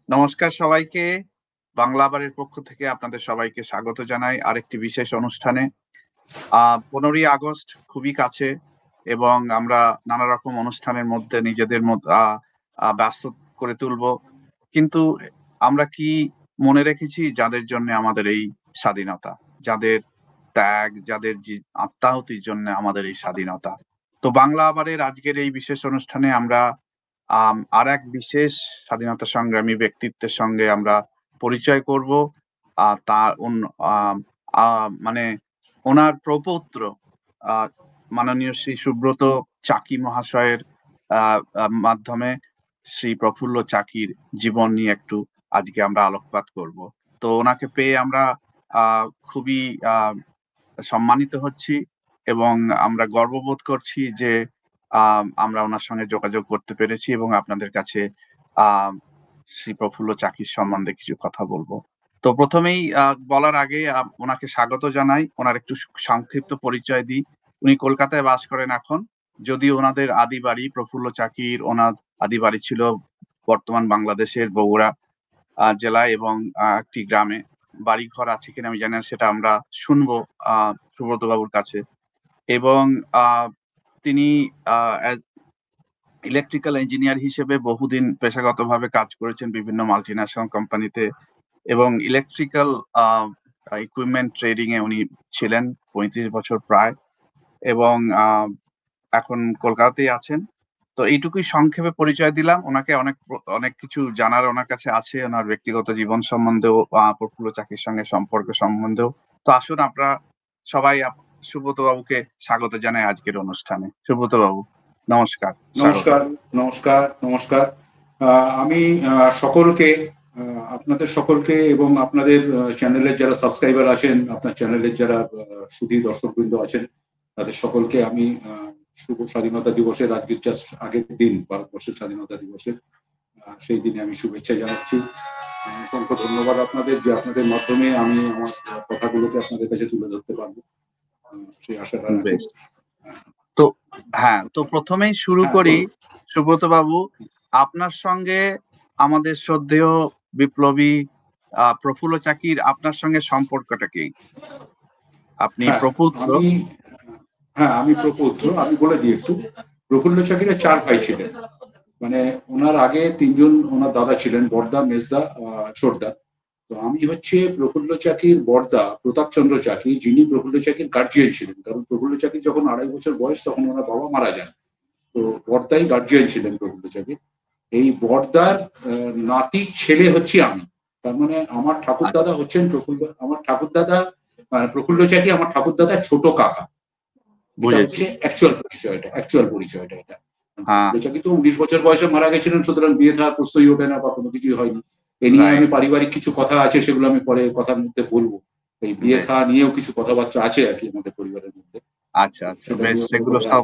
নমস্কার সবাইকে। বাংলা বাড়ির পক্ষ থেকে আপনাদের সবাইকে স্বাগত জানাই আরেকটি বিশেষ অনুষ্ঠানে। ১৫ই আগস্ট খুবই কাছে এবং আমরা নানা রকম অনুষ্ঠানের মধ্যে নিজেদের ব্যস্ত করে তুলবো। কিন্তু আমরা কি মনে রেখেছি যাদের জন্যে আমাদের এই স্বাধীনতা, যাদের ত্যাগ, যাদের আত্মাহুতির জন্য আমাদের এই স্বাধীনতা। তো বাংলা আবারের আজকের এই বিশেষ অনুষ্ঠানে আমরা আরেক বিশেষ স্বাধীনতা সংগ্রামী ব্যক্তিত্বের সঙ্গে আমরা পরিচয় করব। তার মানে ওনার প্রপৌত্র মাননীয় শ্রী সুব্রত চাকি মহাশয়ের মাধ্যমে শ্রী প্রফুল্ল চাকির জীবন নিয়ে একটু আজকে আমরা আলোকপাত করব। তো ওনাকে পেয়ে আমরা খুবই সম্মানিত হচ্ছি এবং আমরা গর্ববোধ করছি যে আমরা ওনার সঙ্গে যোগাযোগ করতে পেরেছি এবং আপনাদের কাছে শ্রী প্রফুল্ল চাকির সম্বন্ধে কিছু কথা বলবো। তো প্রথমেই বলার আগে ওনাকে স্বাগত জানাই। ওনার একটু সংক্ষিপ্ত পরিচয় দিই। উনি কলকাতায় বাস করেন এখন, যদিও ওনাদের আদি বাড়ি প্রফুল্ল চাকির ওনার আদি বাড়ি ছিল বর্তমান বাংলাদেশের বগুড়া জেলায় এবং একটি গ্রামে। বাড়িঘর আছে কিনা আমি জানি না, সেটা আমরা শুনবো সুব্রত বাবুর কাছে। এবং তিনি ইলেকট্রিক্যাল ইঞ্জিনিয়ার হিসেবে বহুদিন পেশাগতভাবে কাজ করেছেন বিভিন্ন মাল্টিন্যাশনাল কোম্পানিতে এবং ইলেকট্রিক্যাল ইকুইপমেন্ট ট্রেডিং এ উনি ছিলেন ৩৫ বছর প্রায় এবং এখন কলকাতাতেই আছেন। তো এইটুকুই সংক্ষেপে পরিচয় দিলাম। ওনাকে অনেক কিছু জানার ওনার কাছে আছে, ওনার ব্যক্তিগত জীবন সম্বন্ধেও, প্রফুল্ল চাকির সঙ্গে সম্পর্ক সম্বন্ধেও। তো আসুন আমরা সবাই সুব্রত বাবুকে স্বাগত জানাই আজকের অনুষ্ঠানে। সুব্রত বাবু নমস্কার। নমস্কার নমস্কার নমস্কার। আমি সকলকে, আপনাদের সকলকে এবং আপনাদের চ্যানেলের যারা সাবস্ক্রাইবার আছেন, আপনার চ্যানেলের যারা সুধী দর্শকবৃন্দ আছেন, তাদের সকলকে আমি শুভ স্বাধীনতা দিবসের আজকের জাস্ট আগের দিন, ভারতবর্ষের স্বাধীনতা দিবসের সেই দিনে আমি শুভেচ্ছা জানাচ্ছি। অসংখ্য ধন্যবাদ আপনাদের, যে আপনাদের মাধ্যমে আমি আমার কথাগুলোকে আপনাদের কাছে তুলে ধরতে পারবো, সেই আশাটা রাখি। তো হ্যাঁ, তো প্রথমেই শুরু করি সুব্রত বাবু, আপনার সঙ্গে আমাদের শ্রদ্ধেয় বিপ্লবী প্রফুল্ল চাকির আপনার সঙ্গে সম্পর্কটা কি? আপনি প্রপৌত্র? হ্যাঁ, আমি প্রপৌত্র। আমি বলে দিই একটু। প্রফুল্ল চাকির 4 ভাই ছিলেন। মানে ওনার আগে 3 জন ওনার দাদা ছিলেন, বড়দা, মেজদা, ছোটদা। তো আমি হচ্ছে প্রফুল্ল চাকির বড়দা প্রতাপচন্দ্র চাকি, যিনি প্রফুল্ল চাকির গার্জিয়ান ছিলেন। কারণ প্রফুল্ল চাকির যখন 2.5 বছর বয়স তখন ওনার বাবা মারা যান। তো বড়দাই গার্জিয়ান ছিলেন প্রফুল্ল চাকির। এই বড়দার নাতি ছেলে হচ্ছে আমি। তার মানে আমার ঠাকুরদাদা হচ্ছেন আমার ঠাকুরদাদা প্রফুল্ল চাকি আমার ঠাকুরদাদা ছোট কাকা। এটা হচ্ছে অ্যাকচুয়াল পরিচয়টা এটা। প্রফুল্ল চাকি তো 19 বছর বয়সে মারা গেছিলেন, সুতরাং বিয়ে থাকার প্রশ্নই ওঠে না বা কোনো কিছুই হয়নি। এ নিয়ে আমি পারিবারিক কিছু কথা আছে, সেগুলো আমি পরে কথার মধ্যে বলবো। এই বিয়ে থা নিয়েও কিছু কথাবার্তা আছে আর কি আমাদের পরিবারের মধ্যে। আচ্ছা আচ্ছা, বেশ, সেগুলো সব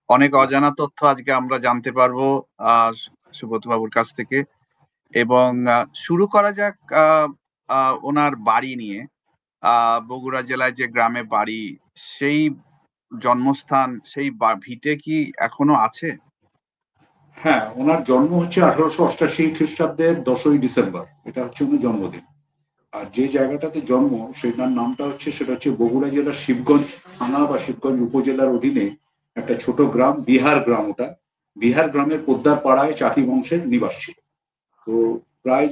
অনেক অজানা তথ্য আজকে আমরা জানতে পারবো সুব্রত বাবুর কাছ থেকে। এবং শুরু করা যাক ওনার বাড়ি নিয়ে। বগুড়া জেলায় যে গ্রামে বাড়ি, সেই জন্মস্থান, সেই ভিটে কি এখনো আছে? হ্যাঁ, ওনার জন্ম হচ্ছে 1888 খ্রিস্টাব্দের 10ই ডিসেম্বর। এটা হচ্ছে ওনার জন্মদিন। আর যে জায়গাটাতে জন্ম, সেটার নামটা হচ্ছে, সেটা হচ্ছে বগুড়া জেলার শিবগঞ্জ থানা বা শিবগঞ্জ উপজেলার অধীনে একটা ছোট গ্রাম, বিহার গ্রাম। ওটা বিহার গ্রামের পোদ্দার পাড়ায় চাকি বংশের নিবাস ছিল। তো প্রায়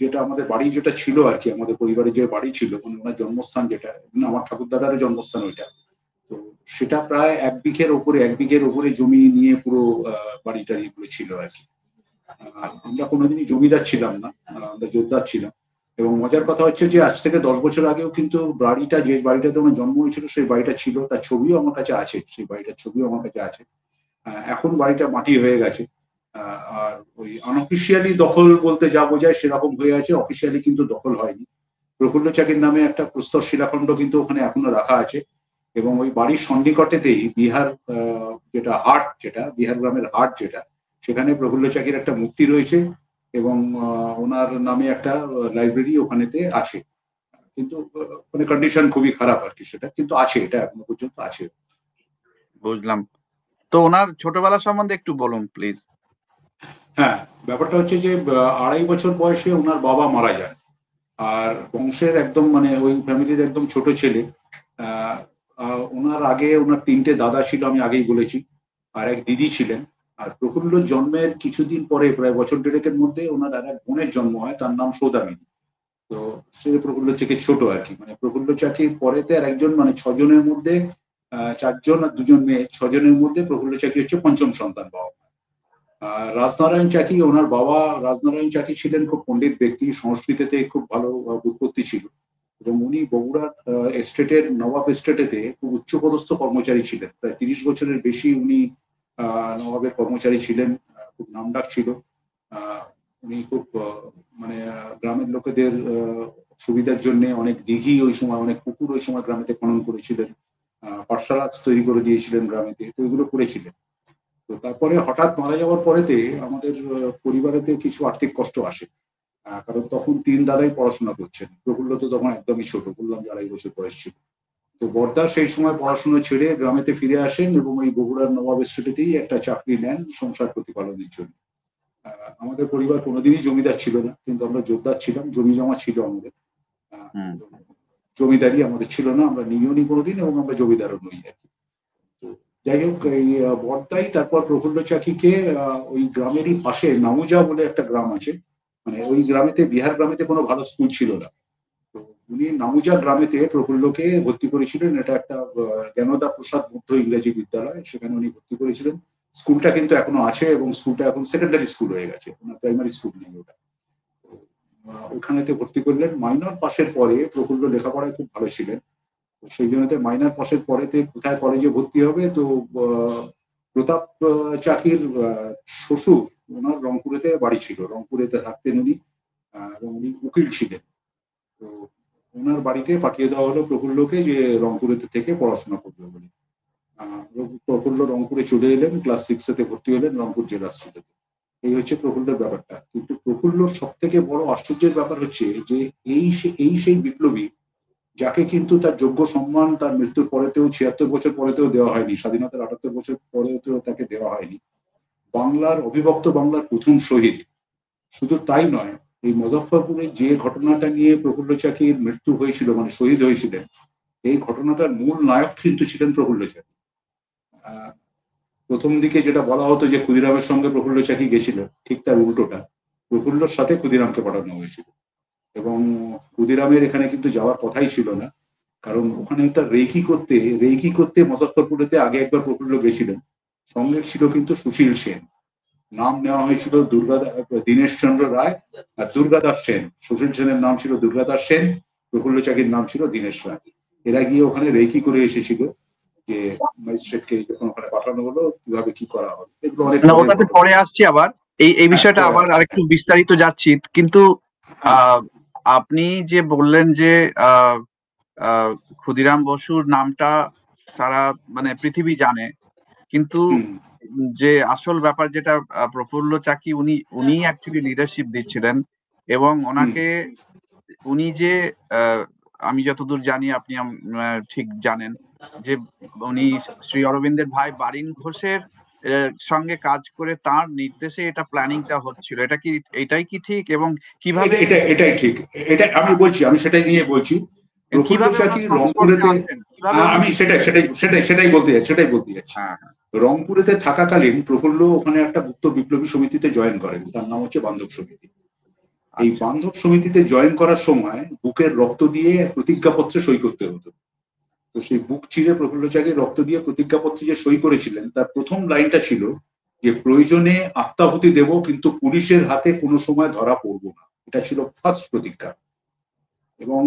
যেটা আমাদের বাড়ি যেটা ছিল আর কি, আমাদের পরিবারের যে বাড়ি ছিল, মানে ওনার জন্মস্থান যেটা, আমার ঠাকুরদাদার জন্মস্থান ওইটা। তো সেটা প্রায় 1 বিঘের উপরে জমি নিয়ে পুরো বাড়ি টাড়ি এগুলো ছিল আর কি। আমরা কোনোদিনই জমিদার ছিলাম না, আমরা জোরদার ছিলাম। এবং মজার কথা হচ্ছে যে আজ থেকে 10 বছর আগেও কিন্তু বাড়িটা, যে বাড়িটাতে আমার জন্ম হয়েছিল, সেই বাড়িটা ছিল, তার ছবিও আমার কাছে আছে, সেই বাড়িটার ছবিও আমার কাছে আছে। এখন বাড়িটা মাটি হয়ে গেছে। আর ওই আনঅফিসিয়ালি দখল বলতে যা বোঝায় সেরকম হয়ে আছে, অফিসিয়ালি কিন্তু দখল হয়নি। প্রফুল্ল চাকির নামে একটা প্রস্তর শিলাখণ্ড কিন্তু ওখানে এখনো রাখা আছে। এবং ওই বাড়ির সন্নিকটেতেই বিহার যেটা হাট, যেটা বিহার গ্রামের হাট, যেটা সেখানে প্রফুল্ল চাকির একটা মূর্তি রয়েছে এবং ওনার নামে একটা লাইব্রেরি ওখানেতে আছে। কিন্তু মানে কন্ডিশন খুবই খারাপ আর কি, সেটা কিন্তু আছে, এটা এখনো পর্যন্ত আছে। বুঝলাম। তো ওনার ছোটবেলা সম্বন্ধে একটু বলুন প্লিজ। হ্যাঁ, ব্যাপারটা হচ্ছে যে 2.5 বছর বয়সে ওনার বাবা মারা যান। আর বংশের একদম মানে ওই ফ্যামিলির একদম ছোট ছেলে। ওনার আগে ওনার 3টে দাদা ছিল, আমি আগেই বলেছি, আর এক দিদি ছিলেন। আর প্রফুল্ল জন্মের কিছুদিন পরে, প্রায় বছর দেড়েকের মধ্যে, ওনার আর এক বোনের জন্ম হয়, তার নাম সৌদামিনী। তো সে প্রফুল্ল থেকে ছোট আর কি, মানে প্রফুল্ল চাকির পরেতে আর একজন, মানে 6 জনের মধ্যে 4 জন আর 2জন মেয়ে, 6 জনের মধ্যে প্রফুল্ল চাকি হচ্ছে পঞ্চম সন্তান বাবা। রাজনারায়ণ চাকি, ওনার বাবা রাজনারায়ণ চাকি ছিলেন খুব পণ্ডিত ব্যক্তি, সংস্কৃতিতে খুব ভালো উৎপত্তি ছিল, এবং উনি বগুড়ার এস্টেটের নবাব এস্টেটেতে খুব উচ্চপদস্থ কর্মচারী ছিলেন। প্রায় 30 বছরের বেশি উনি নবাবের কর্মচারী ছিলেন। খুব নামডাক ছিল। উনি খুব মানে গ্রামের লোকেদের সুবিধার জন্য অনেক দিঘি ওই সময়, অনেক পুকুর ওই সময় গ্রামেতে খনন করেছিলেন। পাঠশালা তৈরি করে দিয়েছিলেন গ্রামেতে, তো এগুলো করেছিলেন। তো তারপরে হঠাৎ মারা যাওয়ার পরেতে আমাদের পরিবারেতে কিছু আর্থিক কষ্ট আসে। কারণ তখন 3 দাদাই পড়াশোনা করছেন। প্রফুল্ল তো তখন একদমই ছোট, বললাম যে 2.5 বছর বয়স ছিল। তো বর্দা সেই সময় পড়াশোনা ছেড়ে গ্রামেতে ফিরে আসেন এবং ওই বগুড়ার নবাব এস্টেটেতেই একটা চাকরি নেন সংসার প্রতিপালনের জন্য। আমাদের পরিবার কোনোদিনই জমিদার ছিল না, কিন্তু আমরা জোরদার ছিলাম, জমি জমা ছিল আমাদের। জমিদারি আমাদের ছিল না, আমরা নিইও নি কোনোদিন, এবং আমরা জমিদারও নই আর কি। তো যাই হোক, এই বর্দাই তারপর প্রফুল্ল চাকিকে ওই গ্রামেরই পাশে নামুজা বলে একটা গ্রাম আছে, মানে ওই গ্রামেতে, বিহার গ্রামেতে কোনো ভালো স্কুল ছিল না। তো উনি নামুজা গ্রামেতে প্রফুল্লকে ভর্তি করেছিলেন। এটা একটা জ্ঞানদা প্রসাদ বুদ্ধ ইংরেজি বিদ্যালয়, সেখানে উনি ভর্তি করেছিলেন। স্কুলটা কিন্তু এখনো আছে, এবং স্কুলটা এখন সেকেন্ডারি স্কুল হয়ে গেছে, প্রাইমারি স্কুল নেই ওটা। ওখানেতে ভর্তি করলেন। মাইনর পাশের পরে প্রফুল্ল লেখাপড়ায় খুব ভালো ছিলেন, সেই জন্য মাইনর পাশের পরেতে কোথায় কলেজে ভর্তি হবে, তো প্রতাপ চাকির শ্বশুর, ওনার রংপুরেতে বাড়ি ছিল, রংপুরেতে থাকতেন উনি, এবং উনি উকিল ছিলেন। তো ওনার বাড়িতে পাঠিয়ে দেওয়া হলো প্রফুল্লকে, যে রংপুরেতে থেকে পড়াশোনা করবে বলে। প্রফুল্ল রংপুরে চলে এলেন, ক্লাস 6-এ ভর্তি হলেন রংপুর জেলা স্কুলে। এই হচ্ছে প্রফুল্লের ব্যাপারটা। কিন্তু প্রফুল্লর সব থেকে বড় আশ্চর্যের ব্যাপার হচ্ছে যে এই সেই বিপ্লবী যাকে কিন্তু তার যোগ্য সম্মান তার মৃত্যুর পরেতেও, 76 বছর পরেতেও দেওয়া হয়নি, স্বাধীনতার 78 বছর পরেতেও তাকে দেওয়া হয়নি। বাংলার অবিভক্ত বাংলার প্রথম শহীদ। শুধু তাই নয়, এই মুজফ্ফরপুরে যে ঘটনাটা নিয়ে প্রফুল্ল চাকির মৃত্যু হয়েছিল, মানে শহীদ হয়েছিলেন, এই ঘটনাটার মূল নায়ক কিন্তু ছিলেন প্রফুল্ল চাকি। প্রথম দিকে যেটা বলা হতো যে ক্ষুদিরামের সঙ্গে প্রফুল্ল চাকি গেছিল, ঠিক তার উল্টোটা, প্রফুল্লর সাথে ক্ষুদিরামকে পাঠানো হয়েছিল। এবং ক্ষুদিরামের এখানে কিন্তু যাওয়ার কথাই ছিল না, কারণ ওখানে একটা রেকি করতে মুজফ্ফরপুরেতে আগে একবার প্রফুল্ল গেছিলেন। সঙ্গে ছিল কিন্তু সুশীল সেন। নাম নেওয়া হয়েছিল দীনেশ চন্দ্র রায় আর দুর্গাদাস সেন। সুশীল সেনের নাম ছিল দুর্গাদাস সেন, প্রফুল্ল চাকির নাম ছিল দীনেশ রায়। এরা গিয়ে ওখানে রেকি করে এসেছিল, যে ম্যাজিস্ট্রেটকে যখন ওখানে পাঠানো হলো কিভাবে কি করা হবে, এগুলো অনেক ওটাতে পরে আসছি আবার, এই বিষয়টা আবার আরেকটু বিস্তারিত যাচ্ছি। কিন্তু আপনি যে বললেন যে ক্ষুদিরাম বসুর নামটা সারা মানে পৃথিবী জানে, কিন্তু যে আসল ব্যাপার যেটা, প্রফুল্ল চাকি উনি অ্যাকচুয়ালি লিডারশিপ দিচ্ছিলেন, এবং ওনাকে উনি যে আমি যতদূর জানি, আপনি ঠিক জানেন যে উনি শ্রী অরবিন্দের ভাই বারিন ঘোষের সঙ্গে কাজ করে তার নির্দেশে এটা প্ল্যানিংটা হচ্ছিল। এটাই কি ঠিক? এবং কিভাবে? এটাই ঠিক, এটা আমি বলছি, আমি সেটাই নিয়ে বলছি। প্রফুল্ল চাকি রংপুরেতে, আমি সেটাই বলতে যাচ্ছি। রংপুরেতে থাকাকালীন প্রফুল্ল ওখানে একটা গুপ্ত বিপ্লবী সমিতিতে জয়েন করেন, তার নাম হচ্ছে বান্ধব সমিতি। এই বান্ধব সমিতিতে জয়েন করার সময় বুকের রক্ত দিয়ে প্রতিজ্ঞাপত্রে সই করতে হতো। তো সেই বুক চিরে প্রফুল্ল চাকি রক্ত দিয়ে প্রতিজ্ঞাপত্রে যে সই করেছিলেন, তার প্রথম লাইনটা ছিল যে প্রয়োজনে আত্মাহুতি দেব, কিন্তু পুলিশের হাতে কোনো সময় ধরা পড়বো না। এটা ছিল ফার্স্ট প্রতিজ্ঞা, এবং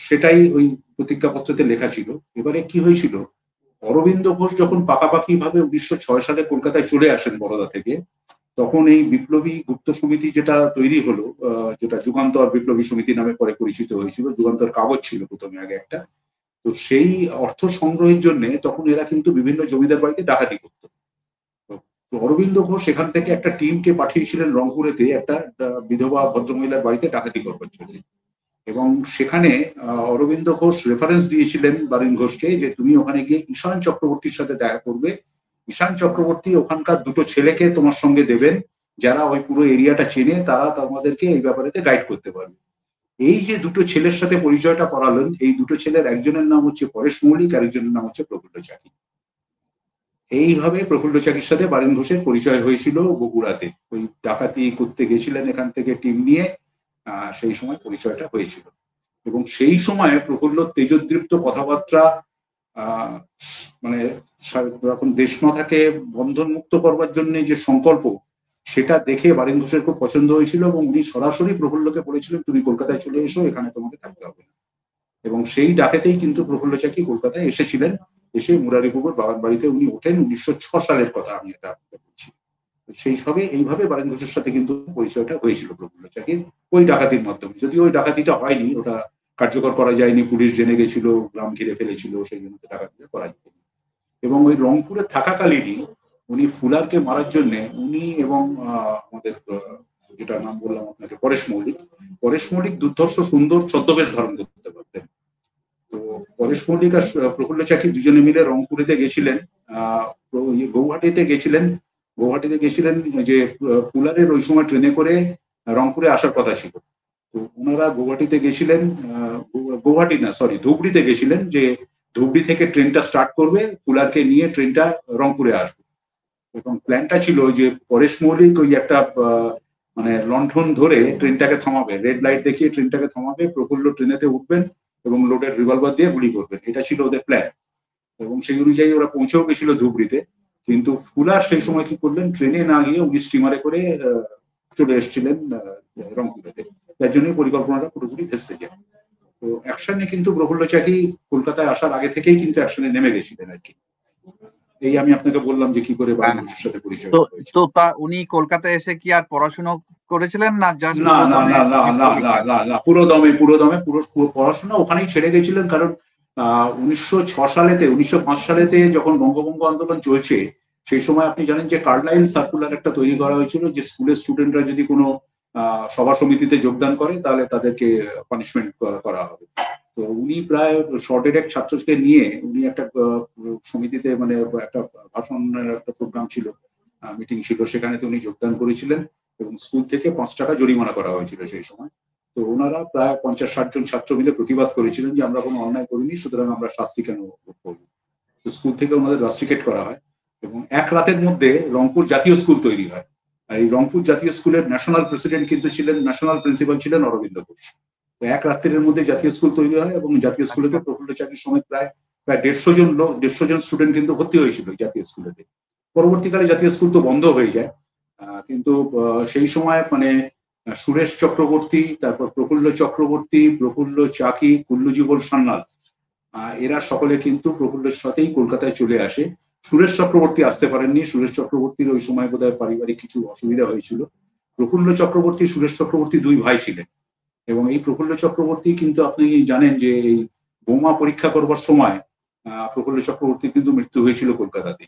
সেটাই ওই প্রতিজ্ঞাপত্রতে লেখা ছিল। এবারে কি হয়েছিল, অরবিন্দ ঘোষ যখন পাকাপাকি ভাবে 1906 সালে কলকাতায় চলে আসেন বরোদা থেকে, তখন এই বিপ্লবী গুপ্ত সমিতি যেটা তৈরি হলো, যেটা যুগান্তর বিপ্লবী সমিতি নামে পরে পরিচিত হয়েছিল, যুগান্তর কাগজ ছিল প্রথমে আগে একটা। তো সেই অর্থ সংগ্রহের জন্য তখন এরা কিন্তু বিভিন্ন জমিদার বাড়িতে ডাকাতি করতো। তো অরবিন্দ ঘোষ সেখান থেকে একটা টিমকে পাঠিয়েছিলেন রংপুরেতে একটা বিধবা ভদ্রমহিলার বাড়িতে ডাকাতি করবার জন্য। এবং সেখানে অরবিন্দ ঘোষ রেফারেন্স দিয়েছিলেন বারিন ঘোষকে, যে তুমি ওখানে গিয়ে ঈশান চক্রবর্তীর সাথে দেখা করবে। ঈশান চক্রবর্তী ওখানকার 2টো ছেলেকে তোমার সঙ্গে দেবেন, যারা ওই পুরো এরিয়াটা চেনে তারা আমাদেরকে এই ব্যাপারে গাইড করতে পারবে। এই যে দুটো ছেলের সাথে পরিচয়টা করালেন, এই দুটো ছেলের একজনের নাম হচ্ছে পরেশ মৌলিক, আরেকজনের নাম হচ্ছে প্রফুল্ল চাকি। এইভাবে প্রফুল্ল চাকির সাথে বারিন ঘোষের পরিচয় হয়েছিল বগুড়াতে। ওই ডাকাতি করতে গেছিলেন এখান থেকে টিম নিয়ে, সেই সময় পরিচয়টা হয়েছিল। এবং সেই সময় প্রফুল্ল তেজোদীপ্ত কথাবার্তা, আহ মানে যখন দেশমাতাকে বন্ধন মুক্ত করবার জন্য যে সংকল্প, সেটা দেখে বারিন ঘোষের খুব পছন্দ হয়েছিল এবং উনি সরাসরি প্রফুল্লকে বলেছিলেন তুমি কলকাতায় চলে এসো, এখানে তোমাকে থাকতে হবে না। এবং সেই ডাকেতেই কিন্তু প্রফুল্ল চাকি কলকাতায় এসেছিলেন। এসে মুরারিপুকুর বাগান বাড়িতে উনি ওঠেন 1906 সালের কথা আমি এটা বলছি। সেইভাবে এইভাবে বারিন ঘোষের সাথে কিন্তু পরিচয়টা হয়েছিল প্রফুল্ল চাকির ওই ডাকাতির মাধ্যমে। যদিও ওই ডাকাতিটা হয়নি, ওটা কার্যকর করা যায়নি, পুলিশ জেনে গেছিল, গ্রাম ঘিরে ফেলেছিল, সেই জন্য ডাকাতিটা করা যায়নি। এবং ওই রংপুরে থাকাকালীনই উনি ফুলারকে মারার জন্য উনি এবং আমাদের যেটা নাম বললাম আপনাকে পরেশ মৌলিক দুর্ধর্ষ সুন্দর ছদ্মবেশ ধারণ করতে পারতেন। তো পরেশ মৌলিক আর প্রফুল্ল চাকি দুজনে মিলে রংপুরেতে গেছিলেন, গৌহাটিতে গেছিলেন যে ফুলারের ওই সময় ট্রেনে করে রংপুরে আসার কথা ছিল। তো ওনারা ধুবড়িতে গেছিলেন যে ধুবড়ি থেকে ট্রেনটা স্টার্ট করবে, ফুলারকে নিয়ে ট্রেনটা রংপুরে আসবে। এবং প্ল্যানটা ছিল যে পরেশ মৌলিক ওই একটা মানে লণ্ঠন ধরে ট্রেনটাকে থামাবে, রেড লাইট দেখিয়ে ট্রেনটাকে থামাবে, প্রফুল্ল ট্রেনেতে উঠবেন এবং লোডেড রিভলভার দিয়ে গুলি করবেন, এটা ছিল ওদের প্ল্যান। এবং সেই অনুযায়ী ওরা পৌঁছেও গেছিল ধুবড়িতে। কিন্তু ফুলার সেই সময় কি করলেন, ট্রেনে না গিয়ে উনি স্টিমারে করে চলে এসেছিলেন রংপুরেতে, তার জন্য পরিকল্পনাটা পুরোপুরি ভেস্তে যায়। তো অ্যাকশনে কিন্তু প্রফুল্ল চাকি কলকাতায় আসার আগে থেকেই কিন্তু অ্যাকশনে নেমে গেছিলেন আর কি। এই আমি আপনাকে বললাম যে কি করে বারিন ঘোষের সাথে পরিচয় হয়েছে। তো তা উনি কলকাতায় এসে কি আর পড়াশোনা করেছিলেন না জাস্ট না না পুরোদমে না না না না পরীক্ষা? না না পুরো দমে পুরো পড়াশোনা ওখানেই ছেড়ে গেছিলেন। কারণ 1905 সালেতে যখন বঙ্গভঙ্গ আন্দোলন চলছে, সেই সময় আপনি জানেন যে কার্লাইল সার্কুলার একটা তৈরি করা হয়েছিল যে স্কুলের স্টুডেন্টরা যদি কোনো সভা সমিতিতে যোগদান করে তাহলে তাদেরকে পানিশমেন্ট করা হবে। তো উনি প্রায় শর্টেড ছাত্রকে নিয়ে উনি একটা সমিতিতে মানে একটা ভাষণের একটা প্রোগ্রাম ছিল, মিটিং ছিল, সেখানে উনি যোগদান করেছিলেন এবং স্কুল থেকে 5 টাকা জরিমানা করা হয়েছিল সেই সময়। তো ওনারা প্রায় 50-60 জন ছাত্র মিলে প্রতিবাদ করেছিলেন যে আমরা কোনো অন্যায় করিনি, সুতরাং আমরা শাস্তি কেন ভোগ করবো। তো স্কুল থেকে ওনাদের রাস্ট্রিকেট করা হয় এবং এক রাতের মধ্যে রংপুর জাতীয় স্কুল তৈরি হয়। আর এই রংপুর জাতীয় স্কুলের ন্যাশনাল প্রেসিডেন্ট কিন্তু ছিলেন, ন্যাশনাল প্রিন্সিপাল ছিলেন অরবিন্দ ঘোষ। এক রাত্রের মধ্যে জাতীয় স্কুল তৈরি হয় এবং জাতীয় স্কুলেতে প্রফুল্ল চাকির সময় প্রায় 150 জন স্টুডেন্ট কিন্তু ভর্তি হয়েছিল জাতীয় স্কুলেতে। পরবর্তীকালে জাতীয় স্কুল তো বন্ধ হয়ে যায়, কিন্তু সেই সময় মানে সুরেশ চক্রবর্তী, তারপর প্রফুল্ল চক্রবর্তী, প্রফুল্ল চাকি, কুল্লুজীবন সান্যাল, এরা সকলে কিন্তু প্রফুল্লের সাথেই কলকাতায় চলে আসে। সুরেশ চক্রবর্তী আসতে পারেননি, সুরেশ চক্রবর্তীর ওই সময় বোধহয় পারিবারিক কিছু অসুবিধা হয়েছিল। প্রফুল্ল চক্রবর্তী, সুরেশ চক্রবর্তী দুই ভাই ছিলেন এবং এই প্রফুল্ল চক্রবর্তী কিন্তু আপনি জানেন যে এই বোমা পরীক্ষা করবার সময় প্রফুল্ল চক্রবর্তী কিন্তু মৃত্যু হয়েছিল কলকাতাতে।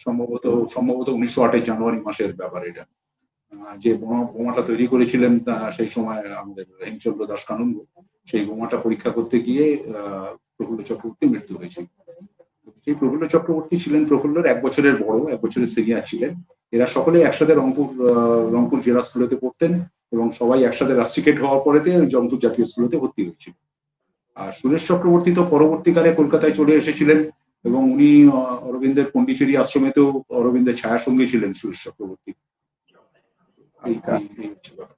সম্ভবত 1908 জানুয়ারি মাসের ব্যাপার এটা। যে বোমাটা তৈরি করেছিলেন সেই সময় আমাদের হেমচন্দ্র দাস কানুনগো, সেই বোমাটা পরীক্ষা করতে গিয়ে প্রফুল্ল চক্রবর্তী মৃত্যু হয়েছিল। সেই প্রফুল্ল চক্রবর্তী ছিলেন প্রফুল্লর 1 বছরের বড়, 1 বছরের সিনিয়র ছিলেন। এরা সকলে একসাথে রংপুর জেলা স্কুলেতে পড়তেন এবং সবাই একসাথে রাস্ট্রিকেট হওয়ার পরেতে রংপুর জাতীয় স্কুলেতে ভর্তি হয়েছিল। আর সুরেশ চক্রবর্তী তো পরবর্তীকালে কলকাতায় চলে এসেছিলেন এবং উনি অরবিন্দের পন্ডিচেরি আশ্রমেতেও অরবিন্দের ছায়া সঙ্গী ছিলেন সুরেশ চক্রবর্তী।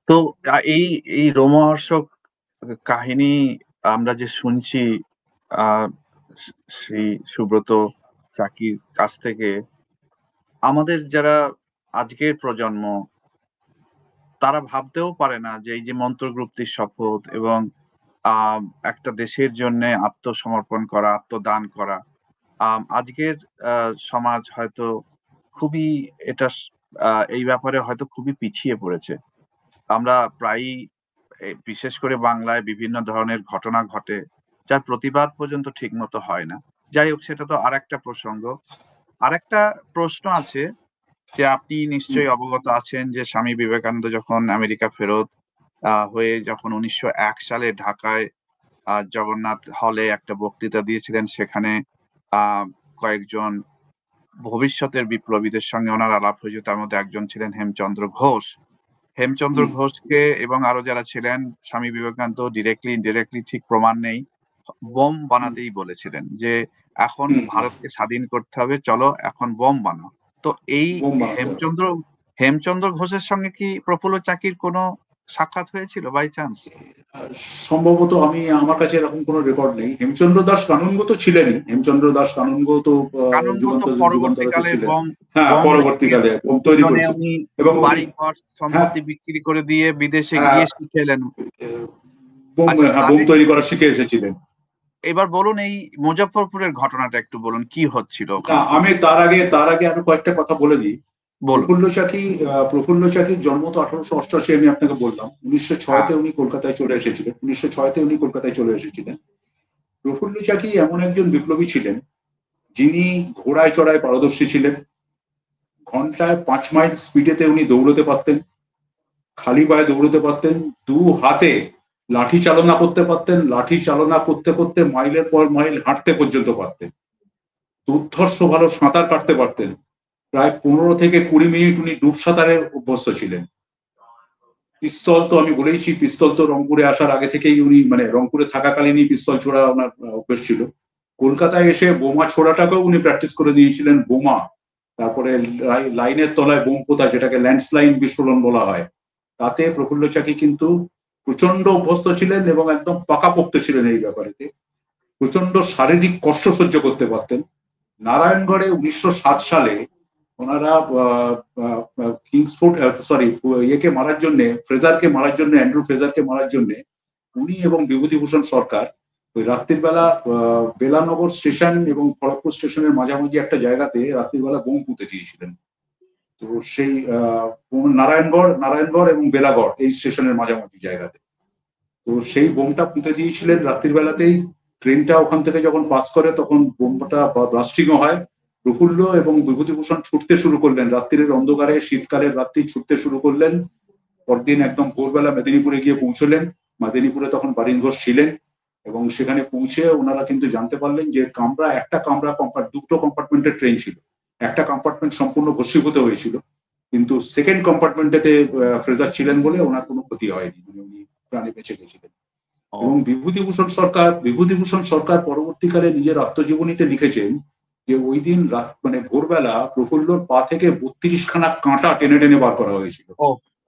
তো এই এই রোমহর্ষক কাহিনী আমরা যে শুনছি সেই সুব্রত চাকির কাছ থেকে, আমাদের যারা আজকের প্রজন্ম তারা ভাবতেও পারে না যে এই যে মন্ত্রগুপ্তির শপথ এবং একটা দেশের জন্য আত্মসমর্পণ করা, আত্মদান করা, আজকের সমাজ হয়তো খুবই এটা এই ব্যাপারে হয়তো খুবই পিছিয়ে পড়েছে। আমরা প্রায়ই বিশেষ করে বাংলায় বিভিন্ন ধরনের ঘটনা ঘটে যার প্রতিবাদ পর্যন্ত ঠিক মতো হয় না। যাই হোক, সেটা তো আরেকটা প্রসঙ্গ। আরেকটা প্রশ্ন আছে যে আপনি নিশ্চয়ই অবগত আছেন যে স্বামী বিবেকানন্দ যখন আমেরিকা ফেরত হয়ে যখন 1901 সালে ঢাকায় জগন্নাথ হলে একটা বক্তৃতা দিয়েছিলেন, সেখানে কয়েকজন ভবিষ্যতের বিপ্লবীদের সঙ্গে ওনার আলাপ হয়েছে, তার মধ্যে একজন ছিলেন হেমচন্দ্র ঘোষ। হেমচন্দ্র হুম, ঘোষকে এবং আরো যারা ছিলেন, স্বামী বিবেকানন্দ ডিরেক্টলি ইনডিরেক্টলি ঠিক প্রমাণ নেই, বোম হুম, বানাতেই বলেছিলেন যে এখন হুম, হুম। ভারতকে স্বাধীন করতে হবে, চলো এখন বোম বানাও। তো এই বোম বানাতে হবে। হেমচন্দ্র হেমচন্দ্র ঘোষের সঙ্গে কি প্রফুল্ল চাকির কোনো সাক্ষাৎ হয়েছিল বাই চান্স? আহ, সম্ভবত আমার কাছে এরকম কোনো রেকর্ড নেই। হেমচন্দ্র দাস কানুনগো তো ছিলেনই, হেমচন্দ্র দাস কানুনগো তো কানুনগো তো যুগান্তরে পরবর্তীকালে ছিলেন। বোম হ্যাঁ, বোম লাগিয়ে পরবর্তীকালে বোম তৈরি জন্য করেছেন উনি এবং উনি, বাড়িঘর হ্যাঁ, সম্পত্তি বিক্রি করে দিয়ে বিদেশে হ্যাঁ, গিয়ে শিখেলেন। আচ্ছা, বোম তাহলে তৈরি করা শিখে এসেছিলেন। এবার বলুন এই মুজফ্ফরপুরের ঘটনাটা একটু বলুন, কি হচ্ছিল না, ওখানে? আমি তার আগে আরো কয়েকটা কথা বলে দিই। বলুন। প্রফুল্ল চাকির জন্ম তো 1888, আমি আপনাকে বললাম। 1906-তে হ্যাঁ। উনি কলকাতায় চলে এসেছিলেন। 1906-তে উনি কলকাতায় চলে এসেছিলেন। প্রফুল্ল চাকি এমন একজন বিপ্লবী ছিলেন যিনি ঘোড়ায় চড়ায় পারদর্শী ছিলেন। ঘন্টায় 5 মাইল স্পিডেতে উনি দৌড়তে পারতেন, খালি পায়ে দৌড়তে পারতেন, দু হাতে লাঠি চালনা করতে পারতেন, লাঠি চালনা করতে করতে মাইলের পর মাইল হাঁটতে পর্যন্ত পারতেন। দুর্ধর্ষ ভালো সাঁতার কাটতে পারতেন। প্রায় 15 থেকে 20 মিনিট উনি ডুব সাঁতারে অভ্যস্ত ছিলেন। পিস্তল তো আমি বলেইছি, পিস্তল তো রংপুরে আসার আগে থেকেই উনি, মানে রংপুরে থাকাকালীনই পিস্তল ছোড়া ওনার অভ্যেস ছিল। কলকাতায় এসে বোমা ছোড়াটাকেও উনি প্র্যাকটিস করে দিয়েছিলেন। বোমা, তারপরে লাইনের তলায় বোম পোতা, যেটাকে ল্যান্ডস্লাইন বিস্ফোরণ বলা হয়, তাতে প্রফুল্ল চাকি কিন্তু প্রচন্ড অভ্যস্ত ছিলেন এবং একদম পাকাপোক্ত ছিলেন এই ব্যাপারেতে। প্রচন্ড শারীরিক কষ্ট সহ্য করতে পারতেন। নারায়ণগড়ে 1907 সালে ওনারা কিংসফোর্ড, সরি, ইয়েকে মারার জন্য, ফ্রেজারকে মারার জন্য, অ্যান্ড্রু ফ্রেজারকে মারার জন্য উনি এবং বিভূতিভূষণ সরকার ওই রাত্রির বেলা বেলানগর স্টেশন এবং খড়গপুর স্টেশনের মাঝামাঝি একটা জায়গাতে রাত্রির বেলা বোম পুঁতে দিয়েছিলেন। তো সেই নারায়ণগড় এবং বেলাগড় এই স্টেশনের মাঝামাঝি জায়গাতে, তো সেই বোমটা পুঁতে দিয়েছিলেন রাত্রির বেলাতেই। ট্রেনটা ওখান থেকে যখন পাস করে তখন বোমটা ব্লাস্টিংও হয়। প্রফুল্ল এবং বিভূতিভূষণ ছুটতে শুরু করলেন রাত্রির অন্ধকারে, শীতকালের রাত্রি ছুটতে শুরু করলেন। পরদিন একদম ভোরবেলা মেদিনীপুরে গিয়ে পৌঁছলেন। মেদিনীপুরে তখন বারিন ঘোষ ছিলেন এবং সেখানে পৌঁছে ওনারা কিন্তু জানতে পারলেন যে দুটো কম্পার্টমেন্টের ট্রেন ছিল। একটা কম্পার্টমেন্ট সম্পূর্ণ ভস্মীভূত হয়েছিল, কিন্তু সেকেন্ড কম্পার্টমেন্টেতে ফ্রেজার ছিলেন বলে ওনার কোনো ক্ষতি হয়নি, মানে উনি প্রাণে বেঁচে গেছিলেন। এবং ও বিভূতিভূষণ সরকার পরবর্তীকালে নিজের আত্মজীবনীতে লিখেছেন যে ওই দিন মানে ভোরবেলা প্রফুল্লর পা থেকে 32খানা কাঁটা টেনে টেনে বার করা হয়েছিল। ও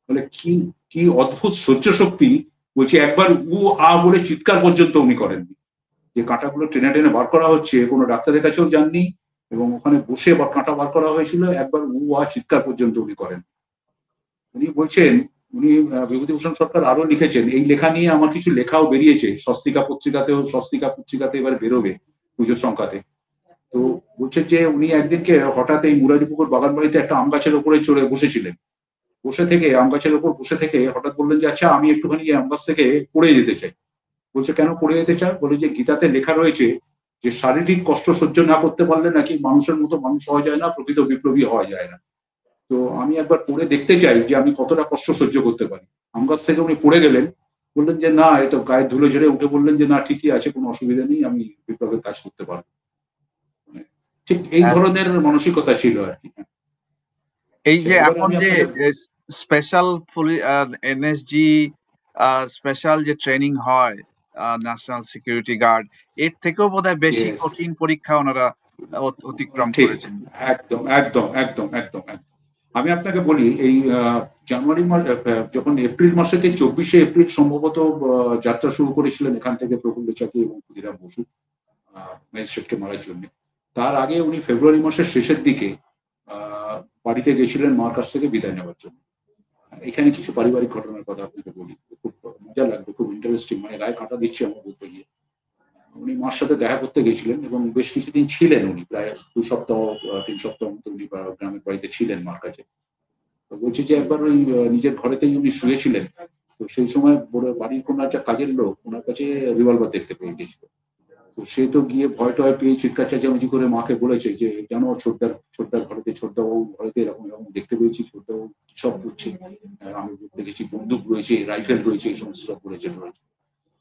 মানে কি কি অদ্ভুত সহ্য শক্তি! বলছি, একবার বলে চিৎকার পর্যন্ত উনি করেননি। যে কাঁটাগুলো টেনে টেনে বার করা হচ্ছে, কোনো ডাক্তারের কাছেও যাননি এবং ওখানে বসে বা কাঁটা বার করা হয়েছিল, একবার চিৎকার পর্যন্ত উনি করেন। উনি বলছেন, বিভূতিভূষণ সরকার আরো লিখেছেন, এই লেখা নিয়ে আমার কিছু লেখাও বেরিয়েছে, স্বস্তিকা পত্রিকাতে এবার বেরোবে পুজোর সংখ্যাতে। তো বলছে যে উনি একদিনকে হঠাৎ এই মুরারিপুকুর বাগান বাড়িতে একটা আম গাছের উপরে চড়ে বসেছিলেন। আম গাছের উপর বসে থেকে হঠাৎ বললেন যে আচ্ছা, আমি একটুখানি আম গাছ থেকে পড়ে যেতে চাই। বলছে কেন পড়ে যেতে চায়? বলে যে গীতাতে লেখা রয়েছে যে শারীরিক কষ্ট সহ্য না করতে পারলে নাকি মানুষের মতো মানুষ হওয়া যায় না, প্রকৃত বিপ্লবী হওয়া যায় না। তো আমি একবার পড়ে দেখতে চাই যে আমি কতটা কষ্ট সহ্য করতে পারি। আম গাছ থেকে উনি পড়ে গেলেন। বললেন যে না, এ তো গায়ে ধুলো ঝেড়ে উঠে বললেন যে না, ঠিকই আছে, কোনো অসুবিধা নেই, আমি বিপ্লবের কাজ করতে পারবো। মানে ঠিক এই হ্যাঁ, ধরনের মানসিকতা ছিল আর কি। এই আচ্ছা, যে এবারে এখন আমি যে আপনাকে, স্পেশাল এনএসজি স্পেশাল যে ট্রেনিং হয় ন্যাশনাল সিকিউরিটি গার্ড, এর থেকেও বোধহয় বেশি Yes, কঠিন পরীক্ষা ওনারা অতিক্রম ঠিক, করেছেন। একদম একদম একদম একদম একদম। আমি আপনাকে বলি, এই জানুয়ারি মাস, যখন এপ্রিল মাসেতে 24শে এপ্রিল সম্ভবত যাত্রা শুরু করেছিলেন এখান থেকে প্রফুল্ল চাকি এবং ক্ষুদিরাম বসু ম্যাজিস্ট্রেটকে মারার জন্য। তার আগে উনি ফেব্রুয়ারি মাসের শেষের দিকে বাড়িতে গেছিলেন মার কাছ থেকে বিদায় নেওয়ার জন্য। এখানে কিছু পারিবারিক ঘটনার কথা আপনাকে বলি, খুব মজা লাগবে, খুব ইন্টারেস্টিং, মানে গায়ে কাঁটা দিচ্ছে আমার বলতে গিয়ে। উনি মার সাথে দেখা করতে গেছিলেন এবং বেশ কিছুদিন ছিলেন। উনি প্রায় 2 সপ্তাহ 3 সপ্তাহ মতো উনি গ্রামের বাড়িতে ছিলেন মার কাছে। তো বলছি যে একবার ওই নিজের ঘরেতেই উনি শুয়েছিলেন। তো সেই সময় বাড়ির কোনো একটা কাজের লোক ওনার কাছে রিভলভার দেখতে পেয়ে গেছিল। তো সে তো গিয়ে ভয় টয় পেয়ে চিৎকার চেঁচামেচি করে মাকে বলেছে যে জানো, ছোটদার ঘরেতে, ছোটদাবাবু ঘরেতে এরকম এরকম দেখতে পেয়েছি, ছোটদাবাবু সব করছে, আমি দেখেছি বন্দুক রয়েছে, রাইফেল রয়েছে, এই সমস্ত সব রয়েছে।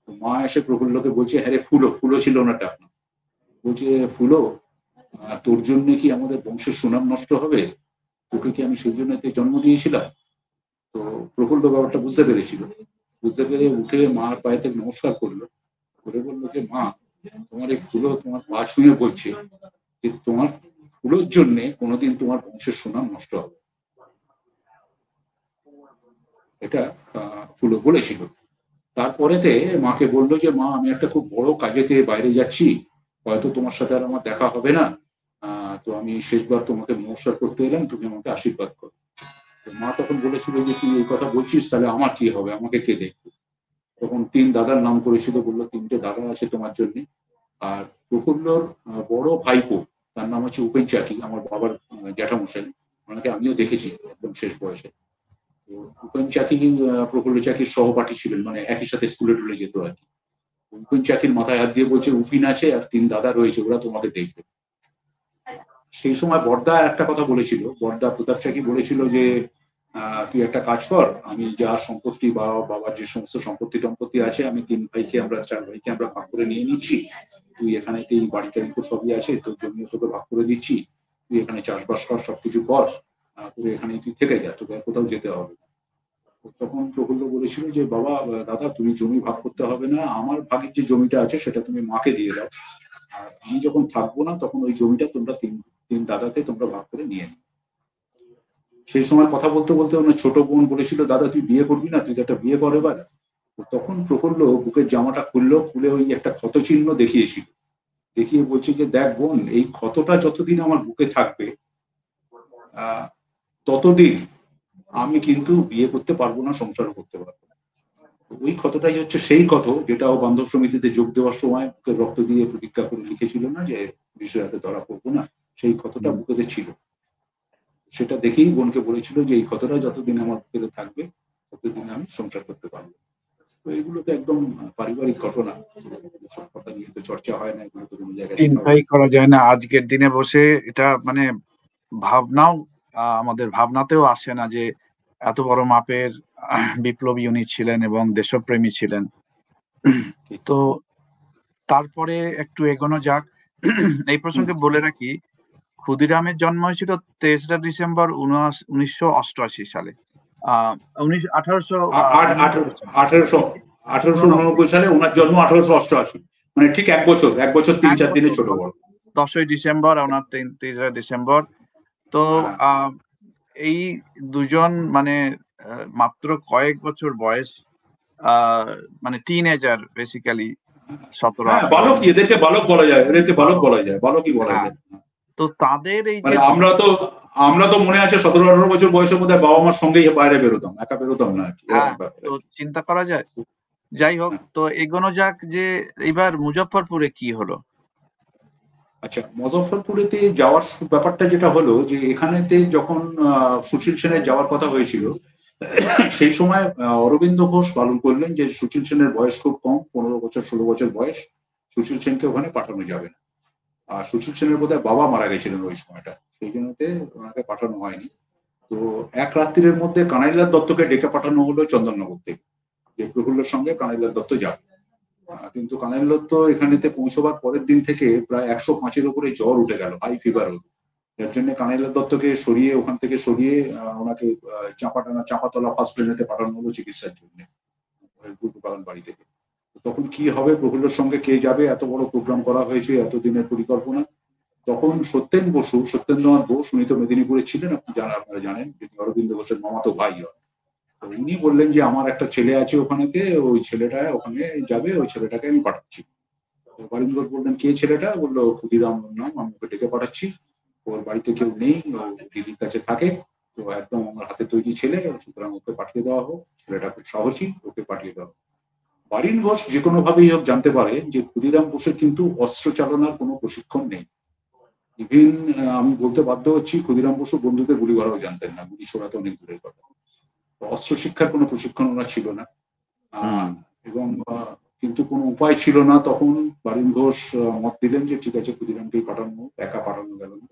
তো মা এসে প্রফুল্লকে বলছে, হ্যাঁ রে ফুলো, ফুলো ছিল ওনার ডাক নাম। বলছে ফুলো, তোর জন্য কি আমাদের বংশের সুনাম নষ্ট হবে? তোকে কি আমি সেই জন্য জন্ম দিয়েছিলাম? তো প্রফুল্ল ব্যাপারটা বুঝতে পেরেছিল, বুঝতে পেরে উঠে মার পায়েতে নমস্কার করলো, করে বললো যে মা, তোমার এই ফুলো তোমার পা ছুঁয়ে বলছে যে তোমার ফুলোর জন্যে কোনোদিন তোমার বংশের সুনাম নষ্ট হবে। এটা ফুলো বলেছিল। তারপরেতে মাকে বললো যে মা, আমি একটা খুব বড় কাজেতে বাইরে যাচ্ছি, হয়তো তোমার সাথে আর আমার দেখা হবে না, তো আমি শেষবার তোমাকে নমস্কার করতে এলাম, তুমি আমাকে আশীর্বাদ করো। তো মা তখন বলেছিল যে তুই এই কথা বলছিস, তাহলে আমার কি হবে, আমাকে কে দেখবে? তখন 3 দাদার নাম করেছিল, বললো 3টে দাদা আছে তোমার জন্য। আর প্রফুল্লর বড় ভাইপো, তার নাম হচ্ছে উপেন চাকি, আমার বাবার জ্যাঠামশাই, ওনাকে আমিও দেখেছি একদম শেষ বয়সে। তো উপেন চাকি প্রফুল্ল চাকির সহপাঠী ছিলেন, মানে একই সাথে স্কুলে টুলে যেত আর কি। উপেন চাকির মাথায় হাত দিয়ে বলছে উপিন আছে আর 3 দাদা রয়েছে, ওরা তোমাকে দেখবে। সেই সময় বড়দা একটা কথা বলেছিল, বড়দা প্রতাপ চাকি বলেছিল যে তুই একটা কাজ কর, আমি যা সম্পত্তি বা বাবার যে সমস্ত সম্পত্তি টম্পত্তি আছে, আমি 4 ভাইকে আমরা ভাগ করে নিয়ে নিচ্ছি, তুই এখানে এই বাড়িটা তো সবই আছে, তোর জমি তোকে ভাগ করে দিচ্ছি, তুই এখানে চাষবাস কর, সবকিছু কর, তুই এখানে তুই থেকে যা, তোকে কোথাও যেতে হবে না। তখন প্রফুল্ল বলেছিল যে বাবা, দাদা, তুমি জমি ভাগ করতে হবে না, আমার ভাগের যে জমিটা আছে সেটা তুমি মাকে দিয়ে দাও, আর আমি যখন থাকবো না তখন ওই জমিটা তোমরা তিন দাদাতে তোমরা ভাগ করে নিয়ে নিও। সেই সময় কথা বলতে বলতে ওনার ছোট বোন বলেছিল দাদা তুই বিয়ে করবি না, তুই তো একটা বিয়ে কর এবার। তখন প্রফুল্ল বুকের জামাটা খুললো, খুলে ওই একটা ক্ষত চিহ্ন দেখিয়েছিল, দেখিয়ে বলছে যে দেখ বোন, এই ক্ষতটা যতদিন আমার বুকে থাকবে ততদিন আমি কিন্তু বিয়ে করতে পারবো না, সংসারও করতে পারবো না। ওই ক্ষতটাই হচ্ছে সেই ক্ষত যেটা ও বান্ধব সমিতিতে যোগ দেওয়ার সময় বুকের রক্ত দিয়ে প্রতিজ্ঞা করে লিখেছিল না যে বিষয়াতে ধরা পড়বো না, সেই ক্ষতটা বুকেতে ছিল। সেটা দেখেই বোনকে বলেছিল যে এই ক্ষতটা যতদিন আমার বুকেতে থাকবে ততদিন আমি সংসার করতে পারবো। তো এগুলো তো একদম পারিবারিক ঘটনা, সব কথা নিয়ে তো চর্চা হয় না, এগুলো তো কোনো জায়গায় লেখা চিন্তাই করা যায় না আজকের দিনে বসে, এটা মানে ভাবনাও আমাদের ভাবনাতেও আসে না যে এত বড় মাপের বিপ্লবী উনি ছিলেন এবং দেশপ্রেমী ছিলেন। তো তারপরে একটু এগোনো যাক। এই প্রসঙ্গে বলে রাখি, ক্ষুদিরামের জন্ম হয়েছিল 23 ডিসেম্বর 1988 সালে। আহ 1889 সালে ওনার জন্ম, 1888, মানে ঠিক এক বছর 3-4 দিনের ছোট বড়। 10ই ডিসেম্বর, ওনার 23 ডিসেম্বর। তো এই দুজন মানে মাত্র কয়েক বছর বয়স, মানে টিনেজার বেসিক্যালি, 17-18। বালক, এদেরকে বালক বলা যায়, এদেরকে বালক বলা যায়, বালকই বলা যায়। তো তাদের এই মানে যে আমরা তো মনে আছে 17-18 বছর বয়সের মধ্যে বাবা মার সঙ্গেই বাইরে বেরোতাম, একা বেরোতাম না আর কি। তো চিন্তা করা যায়। যাই হোক, তো এগোনো যাক যে এবার মুজফ্ফরপুরে কি হলো। আচ্ছা, মুজফ্ফরপুরেতে যাওয়ার ব্যাপারটা যেটা হলো যে এখানেতে যখন সুশীল সেনের যাওয়ার কথা হয়েছিল, সেই সময় অরবিন্দ ঘোষ পালন করলেন যে সুশীল সেনের বয়স খুব কম, 15-16 বছর বয়স, সুশীল সেনকে ওখানে পাঠানো যাবে না। আর সুশীল সেনের বোধহয় বাবা মারা গেছিলেন ওই সময়টা, সেই জন্যতে ওনাকে পাঠানো হয়নি। তো এক রাত্রির মধ্যে কানাইলাল দত্তকে ডেকে পাঠানো হলো চন্দননগর থেকে, যে প্রফুল্লের সঙ্গে কানাইলাল দত্ত যাবে। কিন্তু কানাইলাল দত্ত এখানেতে পৌঁছবার পরের দিন থেকে প্রায় 105-এর উপরে জ্বর উঠে গেল, হাই ফিভার হলো, যার জন্য কানাইলাল দত্তকে সরিয়ে, ওখান থেকে সরিয়ে ওনাকে চাঁপাতলা ফার্স্ট ট্রেনেতে পাঠানো হলো চিকিৎসার জন্য বাগান বাড়ি থেকে। তখন কি হবে, প্রফুল্লের সঙ্গে কে যাবে, এত বড় প্রোগ্রাম করা হয়েছে, এতদিনের পরিকল্পনা। তখন সত্যেন্দ্রনাথ বোস, উনি তো মেদিনীপুরে ছিলেন, আপনারা জানেন, অরবিন্দ ঘোষের মামাতো ভাই হন। উনি বললেন যে আমার একটা ছেলে আছে ওখানেতে, ওই ছেলেটা ওখানে যাবে, ওই ছেলেটাকে আমি পাঠাচ্ছি। বারিন ঘোষ বললেন কে ছেলেটা? বললো ক্ষুদিরাম নাম, আমি ওকে ডেকে পাঠাচ্ছি, ওর বাড়িতে কেউ নেই, ও দিদির কাছে থাকে, তো একদম আমার হাতে তৈরি ছেলে, সুতরাং ওকে পাঠিয়ে দেওয়া হোক, ছেলেটা খুব সাহসী, ওকে পাঠিয়ে দেওয়া হোক। বারিন ঘোষ যে কোনো ভাবেই হোক জানতে পারে যে ক্ষুদিরাম বোসের কিন্তু অস্ত্র চালনার কোনো প্রশিক্ষণ নেই। ইভিন আমি বলতে বাধ্য হচ্ছি, ক্ষুদিরাম বসু বন্ধুকে গুলি করাও জানতেন না, গুলি ছোড়াতে অনেক দূরের কথা। অস্ত্র শিক্ষার কোনো প্রশিক্ষণ ওনার ছিল না। এবং কিন্তু কোনো উপায় ছিল না তখন। বারিন ঘোষ মত দিলেন যে ঠিক আছে, ক্ষুদিরামকেই পাঠানো, একা পাঠানো গেল না।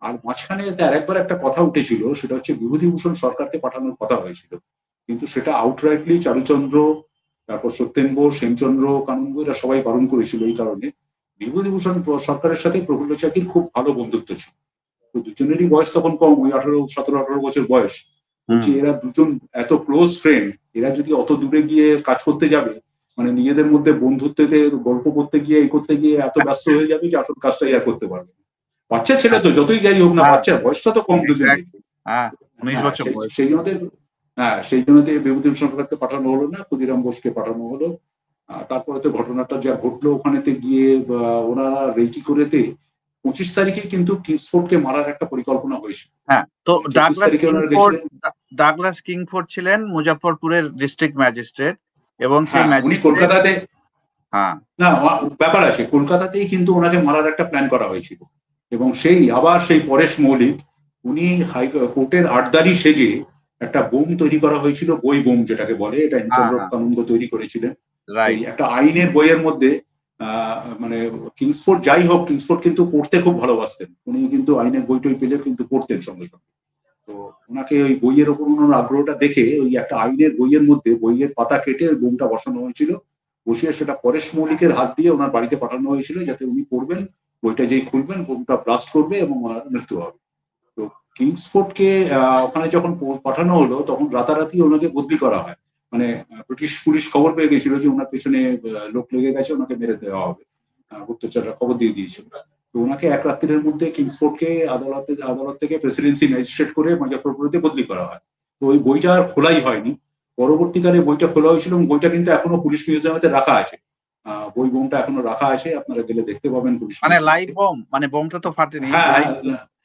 আর মাঝখানে আরেকবার একটা কথা উঠেছিল, সেটা হচ্ছে বিভূতিভূষণ সরকারকে পাঠানোর কথা হয়েছিল, কিন্তু সেটা আউটরাইটলি চারুচন্দ্র, তারপর সত্যেন বোস, হেমচন্দ্র, কানুনগো, এরা সবাই বারণ করেছিল এই কারণে বিভূতিভূষণ সরকারের সাথে প্রফুল্ল চাকির খুব ভালো বন্ধুত্ব ছিল। তো দুজনেরই বয়স তখন কম, ওই 17-18 বছর বয়স। বলছি এরা দুজন এত ক্লোজ ফ্রেন্ড, এরা যদি অত দূরে গিয়ে কাজ করতে যাবে, মানে নিজেদের মধ্যে বন্ধুত্বতে গল্প করতে গিয়ে এই করতে গিয়ে এত ব্যস্ত হয়ে যাবে যে আসল কাজটাই আর করতে পারবে না। বাচ্চা ছেলে তো, যতই যাই হোক না, হ্যাঁ, বাচ্চার বয়সটা তো কম দুজনের। হ্যাঁ 19 হ্যাঁ, বছর বয়স। সেই জন্য সেই জন্য বিভূতিভূষণ সরকারকে পাঠানো হলো না, ক্ষুদিরাম বোসকে পাঠানো হলো। তারপরে তো ঘটনাটা যা ঘটলো ওখানেতে গিয়ে ওনারা রেকি করেতে 25 তারিখে কিন্তু কিংসফোর্ডকে মারার একটা পরিকল্পনা হয়েছিল। হ্যাঁ, তো 26 তারিখে ওনারা গেছিলেন। ডাগলাস কিংফোর্ড ছিলেন মুজাফফরপুরের ডিস্ট্রিক্ট ম্যাজিস্ট্রেট, এবং সেই হ্যাঁ, উনি ম্যাজিস্ট্রেট, কলকাতাতে, হ্যাঁ না ব্যাপার আছে, কলকাতাতেই কিন্তু ওনাকে মারার একটা প্ল্যান করা হয়েছিল। এবং সেই পরেশ মৌলিক, উনি কোর্টের আটদারি সেজে একটা বোম তৈরি করা হয়েছিল, বই বোম যেটাকে বলে, এটা হ্যাঁ হেমচন্দ্র হ্যাঁ, কানুন্দ তৈরি করেছিলেন। ওই রাইট। একটা আইনের বইয়ের মধ্যে মানে কিংসফোর্ড যাই হোক, কিংসফোর্ড কিন্তু পড়তে খুব ভালোবাসতেন, উনি কিন্তু আইনের বই টই পেলে কিন্তু পড়তেন সঙ্গে সঙ্গে। তো ওনাকে ওই বইয়ের ওপর ওনার আগ্রহটা দেখে ওই একটা আইনের বইয়ের মধ্যে বইয়ের পাতা কেটে ওই বোমটা বসানো হয়েছিল, বসিয়ে সেটা পরেশ মৌলিকের হাত দিয়ে ওনার বাড়িতে পাঠানো হয়েছিল, যাতে উনি পড়বেন, বইটা যেই খুলবেন বোমটা ব্লাস্ট করবে এবং ওনার মৃত্যু হবে। তো কিংসফোর্ডকে ওখানে যখন পাঠানো হলো তখন রাতারাতি ওনাকে বদলি করা হয়। মানে ব্রিটিশ পুলিশ খবর পেয়ে গেছিল যে ওনার পেছনে লোক লেগে গেছে, ওনাকে মেরে দেওয়া হবে, গুপ্তচররা খবর দিয়ে দিয়েছিল। তো ওনাকে এক রাত্রির মধ্যে কিংসফোর্ডকে আদালত থেকে প্রেসিডেন্সি ম্যাজিস্ট্রেট করে মুজাফফরপুরে বদলি করা হয়। তো ওই বইটা আর খোলাই হয়নি। পরবর্তীকালে বইটা খোলা হয়েছিল এবং বইটা কিন্তু এখনো পুলিশ মিউজিয়ামেতে রাখা আছে। বই বোমটা এখনো রাখা আছে, আপনারা গেলে দেখতে পাবেন পুলিশ মানে লাইভ মিউজিয়ামেতে। বোম, মানে বোমটা তো ফাটেনি, হ্যাঁ, লাইভ।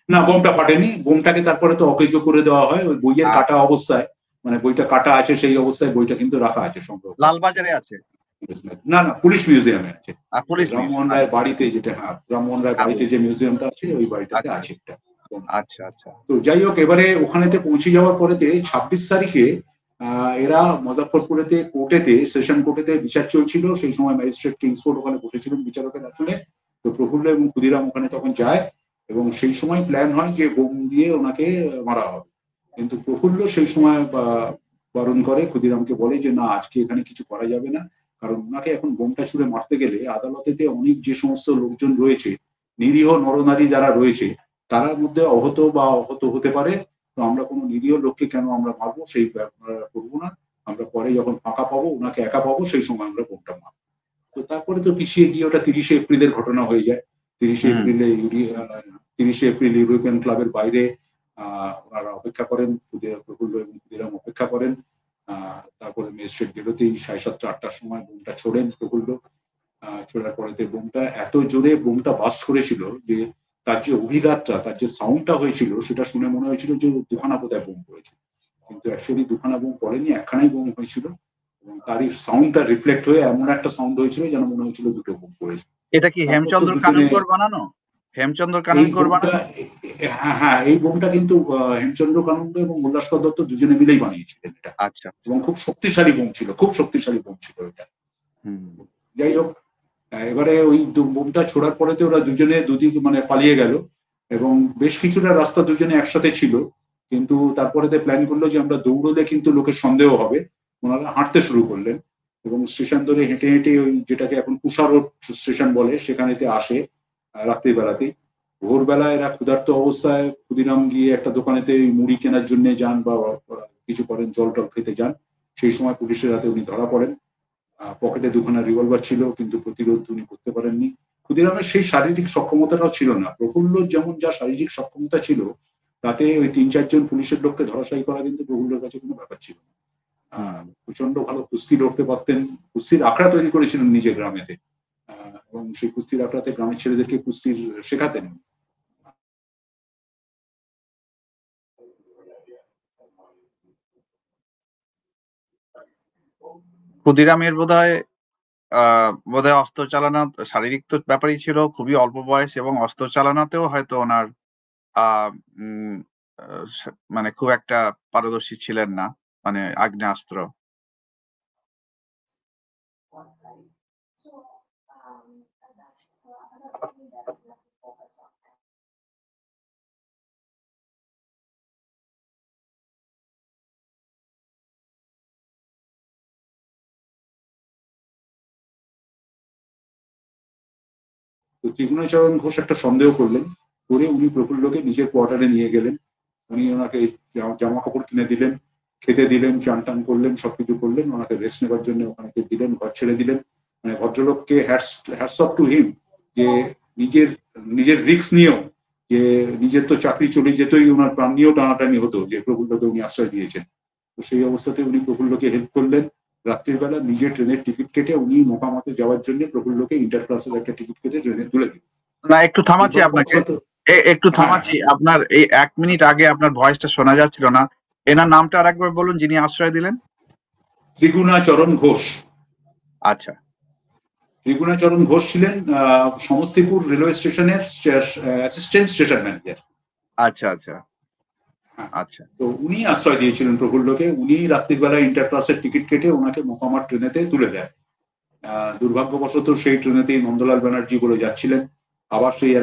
না বোমটা ফাটেনি, বোমটাকে তারপরে তো অকেজো করে দেওয়া হয় ওই বইয়ের কাটা অবস্থায়, মানে বইটা কাটা আছে সেই অবস্থায় বইটা কিন্তু রাখা আছে সংগ্রহ করা আছে। লালবাজারে আছে। না না, পুলিশ মিউজিয়ামে আছে। আর পুলিশ রামমোহন মিউজিয়াম, রায়ের আচ্ছা। বাড়িতে যেটা, হ্যাঁ রামমোহন রায়ের বাড়িতে যে মিউজিয়ামটা আছে ওই বাড়িটাতে আচ্ছা আছে এটা। আচ্ছা আচ্ছা। তো যাই হোক, এবারে ওখানেতে পৌঁছে যাওয়ার পরেতে 26 তারিখে এরা মুজাফফরপুরেতে কোর্টেতে, সেশন কোর্টেতে বিচার চলছিল, সেই সময় ম্যাজিস্ট্রেট কিংসফোর্ড ওখানে বসেছিলেন বিচারকের আসনে। তো প্রফুল্ল এবং ক্ষুদিরাম ওখানে তখন যায় এবং সেই সময় প্ল্যান হয় যে বোম দিয়ে ওনাকে মারা হবে। কিন্তু প্রফুল্ল সেই সময় বারণ করে, ক্ষুদিরামকে বলে যে না, আজকে এখানে কিছু করা যাবে না, কারণ ওনাকে এখন বোমটা ছুড়ে মারতে গেলে আদালতেতে অনেক যে সমস্ত লোকজন রয়েছে, নিরীহ নরনারী যারা রয়েছে, তার মধ্যে অহত হতে পারে। তো আমরা কোনো নিরীহ লোককে কেন আমরা মারবো, সেই করবো না। আমরা পরে যখন ফাঁকা পাবো, ওনাকে একা পাবো, সেই সময় আমরা বোমটা মারবো। তো তারপরে তো পিছিয়ে গিয়ে ওটা 30শে এপ্রিলের ঘটনা হয়ে যায়। 30শে হুম। এপ্রিলে 30শে এপ্রিল ইউরোপিয়ান ক্লাবের বাইরে ওনারা অপেক্ষা করেন, প্রফুল্ল এবং ক্ষুদিরাম অপেক্ষা করেন। তারপরে ম্যাজিস্ট্রেট বেরোতেই 7:30-8টার সময় বোমটা ছোড়েন প্রফুল্ল। ছোড়ার পরেতে বোমটা বাস্ট করেছিল, যে তার যে অভিঘাতটা, তার যে সাউন্ডটা হয়েছিল, সেটা শুনে মনে হয়েছিল যে দুখানা বোধহয় বোম পড়েছে। কিন্তু অ্যাকচুয়ালি দুখানা বোম পড়েনি, একখানাই বোম হয়েছিল। এবং তারই সাউন্ডটা রিফ্লেক্ট হয়ে এমন একটা সাউন্ড হয়েছিল যেন মনে হয়েছিল দুটো বোম পড়েছে। এটা কি তারপর তো হেমচন্দ্র দুজনে কানুনগোর বানানো? হেমচন্দ্র এই কানুনগোর বোমটা, বানানো? হ্যাঁ এই বোমটা কিন্তু হেমচন্দ্র কানন্দ এবং উল্লাসকর দত্ত দুজনে মিলেই বানিয়েছিলেন এটা। আচ্ছা আচ্ছা। এবং খুব শক্তিশালী বোম ছিল, খুব শক্তিশালী বোম ছিল এটা। হুম। যাই হোক, এবারে ওই বোমটা ছোড়ার পরেতে ওরা দুজনে দুদিক মানে পালিয়ে গেল এবং বেশ কিছুটা রাস্তা দুজনে একসাথে ছিল। কিন্তু তারপরেতে প্ল্যান করলো যে আমরা দৌড়লে কিন্তু লোকের সন্দেহ হবে, ওনারা হাঁটতে শুরু করলেন এবং স্টেশন ধরে হেঁটে হেঁটে ওই যেটাকে এখন কুষা রোড স্টেশন বলে সেখানেতে আসে রাত্রিবেলাতেই। ভোরবেলা এরা ক্ষুধার্ত অবস্থায়, ক্ষুদিরাম গিয়ে একটা দোকানেতে মুড়ি কেনার জন্য যান বা কিছু করেন, জল টল খেতে যান, সেই সময় পুলিশের হাতে উনি ধরা পড়েন। পকেটে দুখানা রিভলভার ছিল, কিন্তু প্রতিরোধ উনি করতে পারেননি। ক্ষুদিরামের সেই শারীরিক সক্ষমতাটাও ছিল না। প্রফুল্লর যেমন যা শারীরিক সক্ষমতা ছিল, তাতে ওই 3-4 জন পুলিশের লোককে ধরাশায়ী করা কিন্তু প্রফুল্লর কাছে কোনো ব্যাপার ছিল না। হুম। প্রচন্ড ভালো কুস্তি লড়তে পারতেন, কুস্তির আখড়া তৈরি করেছিলেন নিজের গ্রামেতে। এবং সেই কুস্তির আখড়াতে গ্রামের ছেলেদেরকে কুস্তির শেখাতেন। ক্ষুদিরামের বোধহয় অস্ত্র চালানো, শারীরিক তো ব্যাপারই ছিল, খুবই অল্প বয়স, এবং অস্ত্র চালানোতেও হয়তো ওনার আহ উম, মানে খুব একটা পারদর্শী ছিলেন না, মানে আগ্নেয়াস্ত্র। তো ত্রিগুণাচরণ ঘোষ একটা সন্দেহ করলেন, করে উনি প্রফুল্লকে নিজের কোয়ার্টারে নিয়ে গেলেন। উনি ওনাকে জামা কাপড় কিনে দিলেন, খেতে দিলেন, চান টান করলেন, সবকিছু করলেন, ওনাকে রেস্ট নেবার জন্য ওখানে দিলেন, ঘর ছেড়ে দিলেন। মানে ভদ্রলোককে হ্যাটস অফ টু হিম, যে নিজের নিজের রিস্ক নিয়েও, যে নিজের তো চাকরি চলে যেতই, ওনার প্রাণ নিয়েও টানাটানি হতো, যে প্রফুল্লকে উনি আশ্রয় দিয়েছেন। তো সেই অবস্থাতে উনি প্রফুল্লকে হেল্প করলেন। রাত্রির বেলা নিজের ট্রেনের টিকিট কেটে উনি মোকামাতে যাওয়ার জন্য প্রফুল্লকে ইন্টার ক্লাসের একটা টিকিট কেটে ট্রেনে তুলে দিলেন। না, একটু থামাচ্ছি আপনাকে, একটু থামাচ্ছি। আপনার এই 1 মিনিট আগে আপনার ভয়েসটা শোনা যাচ্ছিল না। এনার নামটা আরেকবার বলুন, যিনি আশ্রয় দিলেন। ত্রিগুণাচরণ ঘোষ। আচ্ছা, ত্রিগুণাচরণ ঘোষ ছিলেন সমস্তিপুর রেলওয়ে স্টেশনের অ্যাসিস্ট্যান্ট স্টেশন ম্যানেজার। আচ্ছা, আচ্ছা, আচ্ছা। তো উনি আশ্রয় দিয়েছিলেন প্রফুল্লকে। উনি রাত্রির বেলা ইন্টার ক্লাসের টিকিট কেটে ওনাকে মোকামার ট্রেনেতে তুলে দেন। দুর্ভাগ্যবশত সেই ট্রেনেতেই নন্দলাল ব্যানার্জি বলে যাচ্ছিলেন। আবার সেই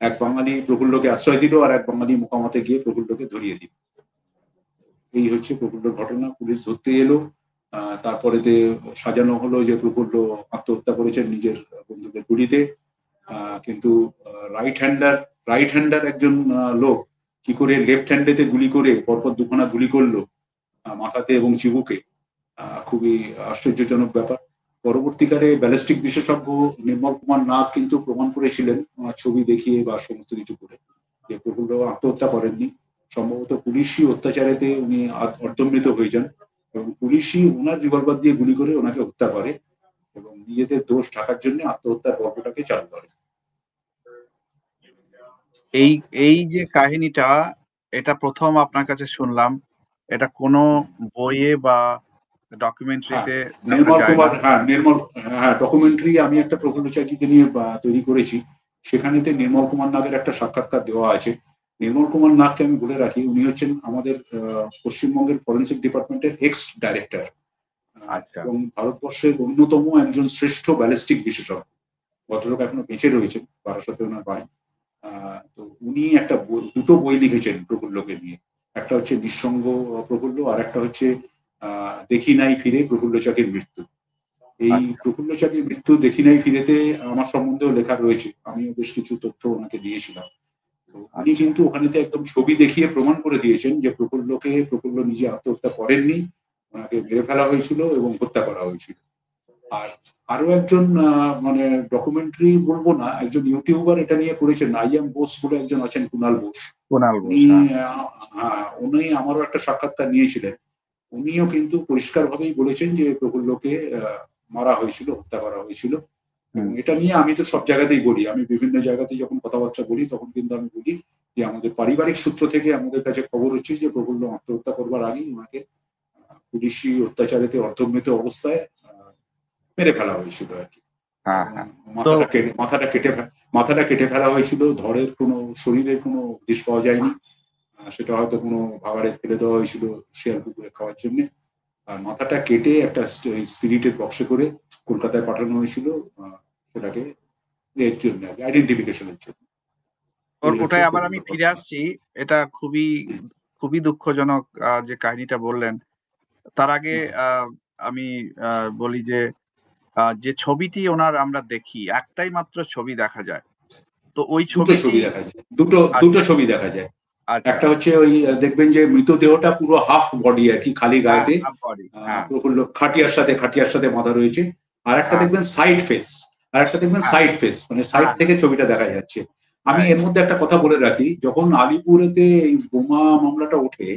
এক বাঙালি প্রফুল্লকে আশ্রয় দিল, আর এক বাঙালি মোকামাতে গিয়ে প্রফুল্লকে ধরিয়ে দিল। এই হচ্ছে প্রফুল্লর ঘটনা। পুলিশ ধরতে এলো, তারপরেতে সাজানো হলো যে প্রফুল্ল আত্মহত্যা করেছেন নিজের বন্ধুদের গুলিতে। কিন্তু রাইট হ্যান্ডার একজন লোক কি করে লেফট হ্যান্ডেতে গুলি করে পরপর দুখানা গুলি করলো মাথাতে এবং চিবুকে, খুবই আশ্চর্যজনক ব্যাপার। পরবর্তীকালে ব্যালিস্টিক বিশেষজ্ঞ নির্মল কুমার নাগ কিন্তু প্রমাণ করেছিলেন ছবি দেখিয়ে বা সমস্ত কিছু করে, যে প্রফুল্ল আত্মহত্যা করেননি। সম্ভবত পুলিশি অত্যাচারেতে উনি অর্ধমৃত হয়ে যান, এবং পুলিশই ওনার রিভলভার দিয়ে গুলি করে ওনাকে হত্যা করে এবং নিজেদের দোষ ঢাকার জন্য আত্মহত্যার পর্বটাকে চালু করে। এই যে কাহিনীটা, এটা প্রথম আপনার কাছে শুনলাম। এটা কোনো বইয়ে বা ডকুমেন্টারিতে নির্মল কুমার, ডকুমেন্টারি আমি একটা প্রফুল্ল চাকিকে নিয়ে তৈরি করেছি। সেখানেতে নির্মল কুমার নাগের একটা সাক্ষাৎকার দেওয়া আছে। নির্মল কুমার নাগকে আমি বলে রাখি, উনি হচ্ছেন আমাদের পশ্চিমবঙ্গের ফরেন্সিক ডিপার্টমেন্টের এক্স ডাইরেক্টর এবং ভারতবর্ষের অন্যতম একজন শ্রেষ্ঠ ব্যালিস্টিক বিশেষজ্ঞ। ভদ্রলোক এখনো বেঁচে রয়েছেন, বারাসাতে ওনার বাড়ি। তো উনি দুটো বই লিখেছেন প্রফুল্লকে নিয়ে। একটা হচ্ছে নিঃসঙ্গ প্রফুল্ল, আর একটা হচ্ছে দেখি নাই ফিরে প্রফুল্ল চাকির মৃত্যু। এই প্রফুল্ল চাকির মৃত্যু দেখি নাই ফিরেতে আমার সম্বন্ধেও লেখা রয়েছে, আমিও বেশ কিছু তথ্য ওনাকে দিয়েছিলাম। উনি কিন্তু ওখানেতে একদম ছবি দেখিয়ে প্রমাণ করে দিয়েছেন যে প্রফুল্ল নিজে আত্মহত্যা করেননি, ওনাকে মেরে ফেলা হয়েছিল এবং হত্যা করা হয়েছিল। আর আরো একজন মানে ডকুমেন্টারি বলবো না, একজন ইউটিউবার এটা নিয়ে করেছেন, আইএম বোস বলে একজন আছেন, কুণাল বোস। উনি আমারও একটা সাক্ষাৎকার নিয়েছিলেন। উনিও কিন্তু পরিষ্কার ভাবেই বলেছেন যে প্রফুল্লকে মারা হয়েছিল, হত্যা করা হয়েছিল। এবং এটা নিয়ে আমি তো সব জায়গাতেই বলি, আমি বিভিন্ন জায়গাতে যখন কথাবার্তা বলি তখন কিন্তু আমি বলি যে আমাদের পারিবারিক সূত্র থেকে আমাদের কাছে খবর হচ্ছে যে প্রফুল্ল আত্মহত্যা করবার আগেই ওনাকে পুলিশি অত্যাচারেতে অর্ধমৃত অবস্থায় মেরে ফেলা হয়েছিল আর কি। মাথাটা কেটে ফেলা হয়েছিল, ধরের কোনো শরীরের কোনো হদিশ পাওয়া যায়নি। সেটা হয়তো কোনো ভাগাড়ে ফেলে দেওয়া হয়েছিল শেয়াল কুকুরে খাওয়ার জন্য। আর মাথাটা কেটে একটা স্পিরিটের বক্সে করে কলকাতায় পাঠানো হয়েছিল, সেটাকে এর জন্য আইডেন্টিফিকেশনের জন্য। ওটাই আবার আমি ফিরে আসছি। এটা খুবই দুঃখজনক যে কাহিনীটা বললেন। তার আগে আমি বলি যে ছবিটি ওনার আমরা দেখি, একটাই মাত্র ছবি দেখা যায়। তো ওই ছবি দেখা যায়, দুটো ছবি দেখা যায়। একটা হচ্ছে ওই দেখবেন যে মৃতদেহটা পুরো হাফ বডি আর কি, খালি গায়েতে প্রফুল্ল খাটিয়ার সাথে বাঁধা রয়েছে। আর একটা দেখবেন সাইড ফেস, মানে সাইড থেকে ছবিটা দেখা যাচ্ছে। আমি এর মধ্যে একটা কথা বলে রাখি, যখন আলিপুরেতে এই বোমা মামলাটা ওঠে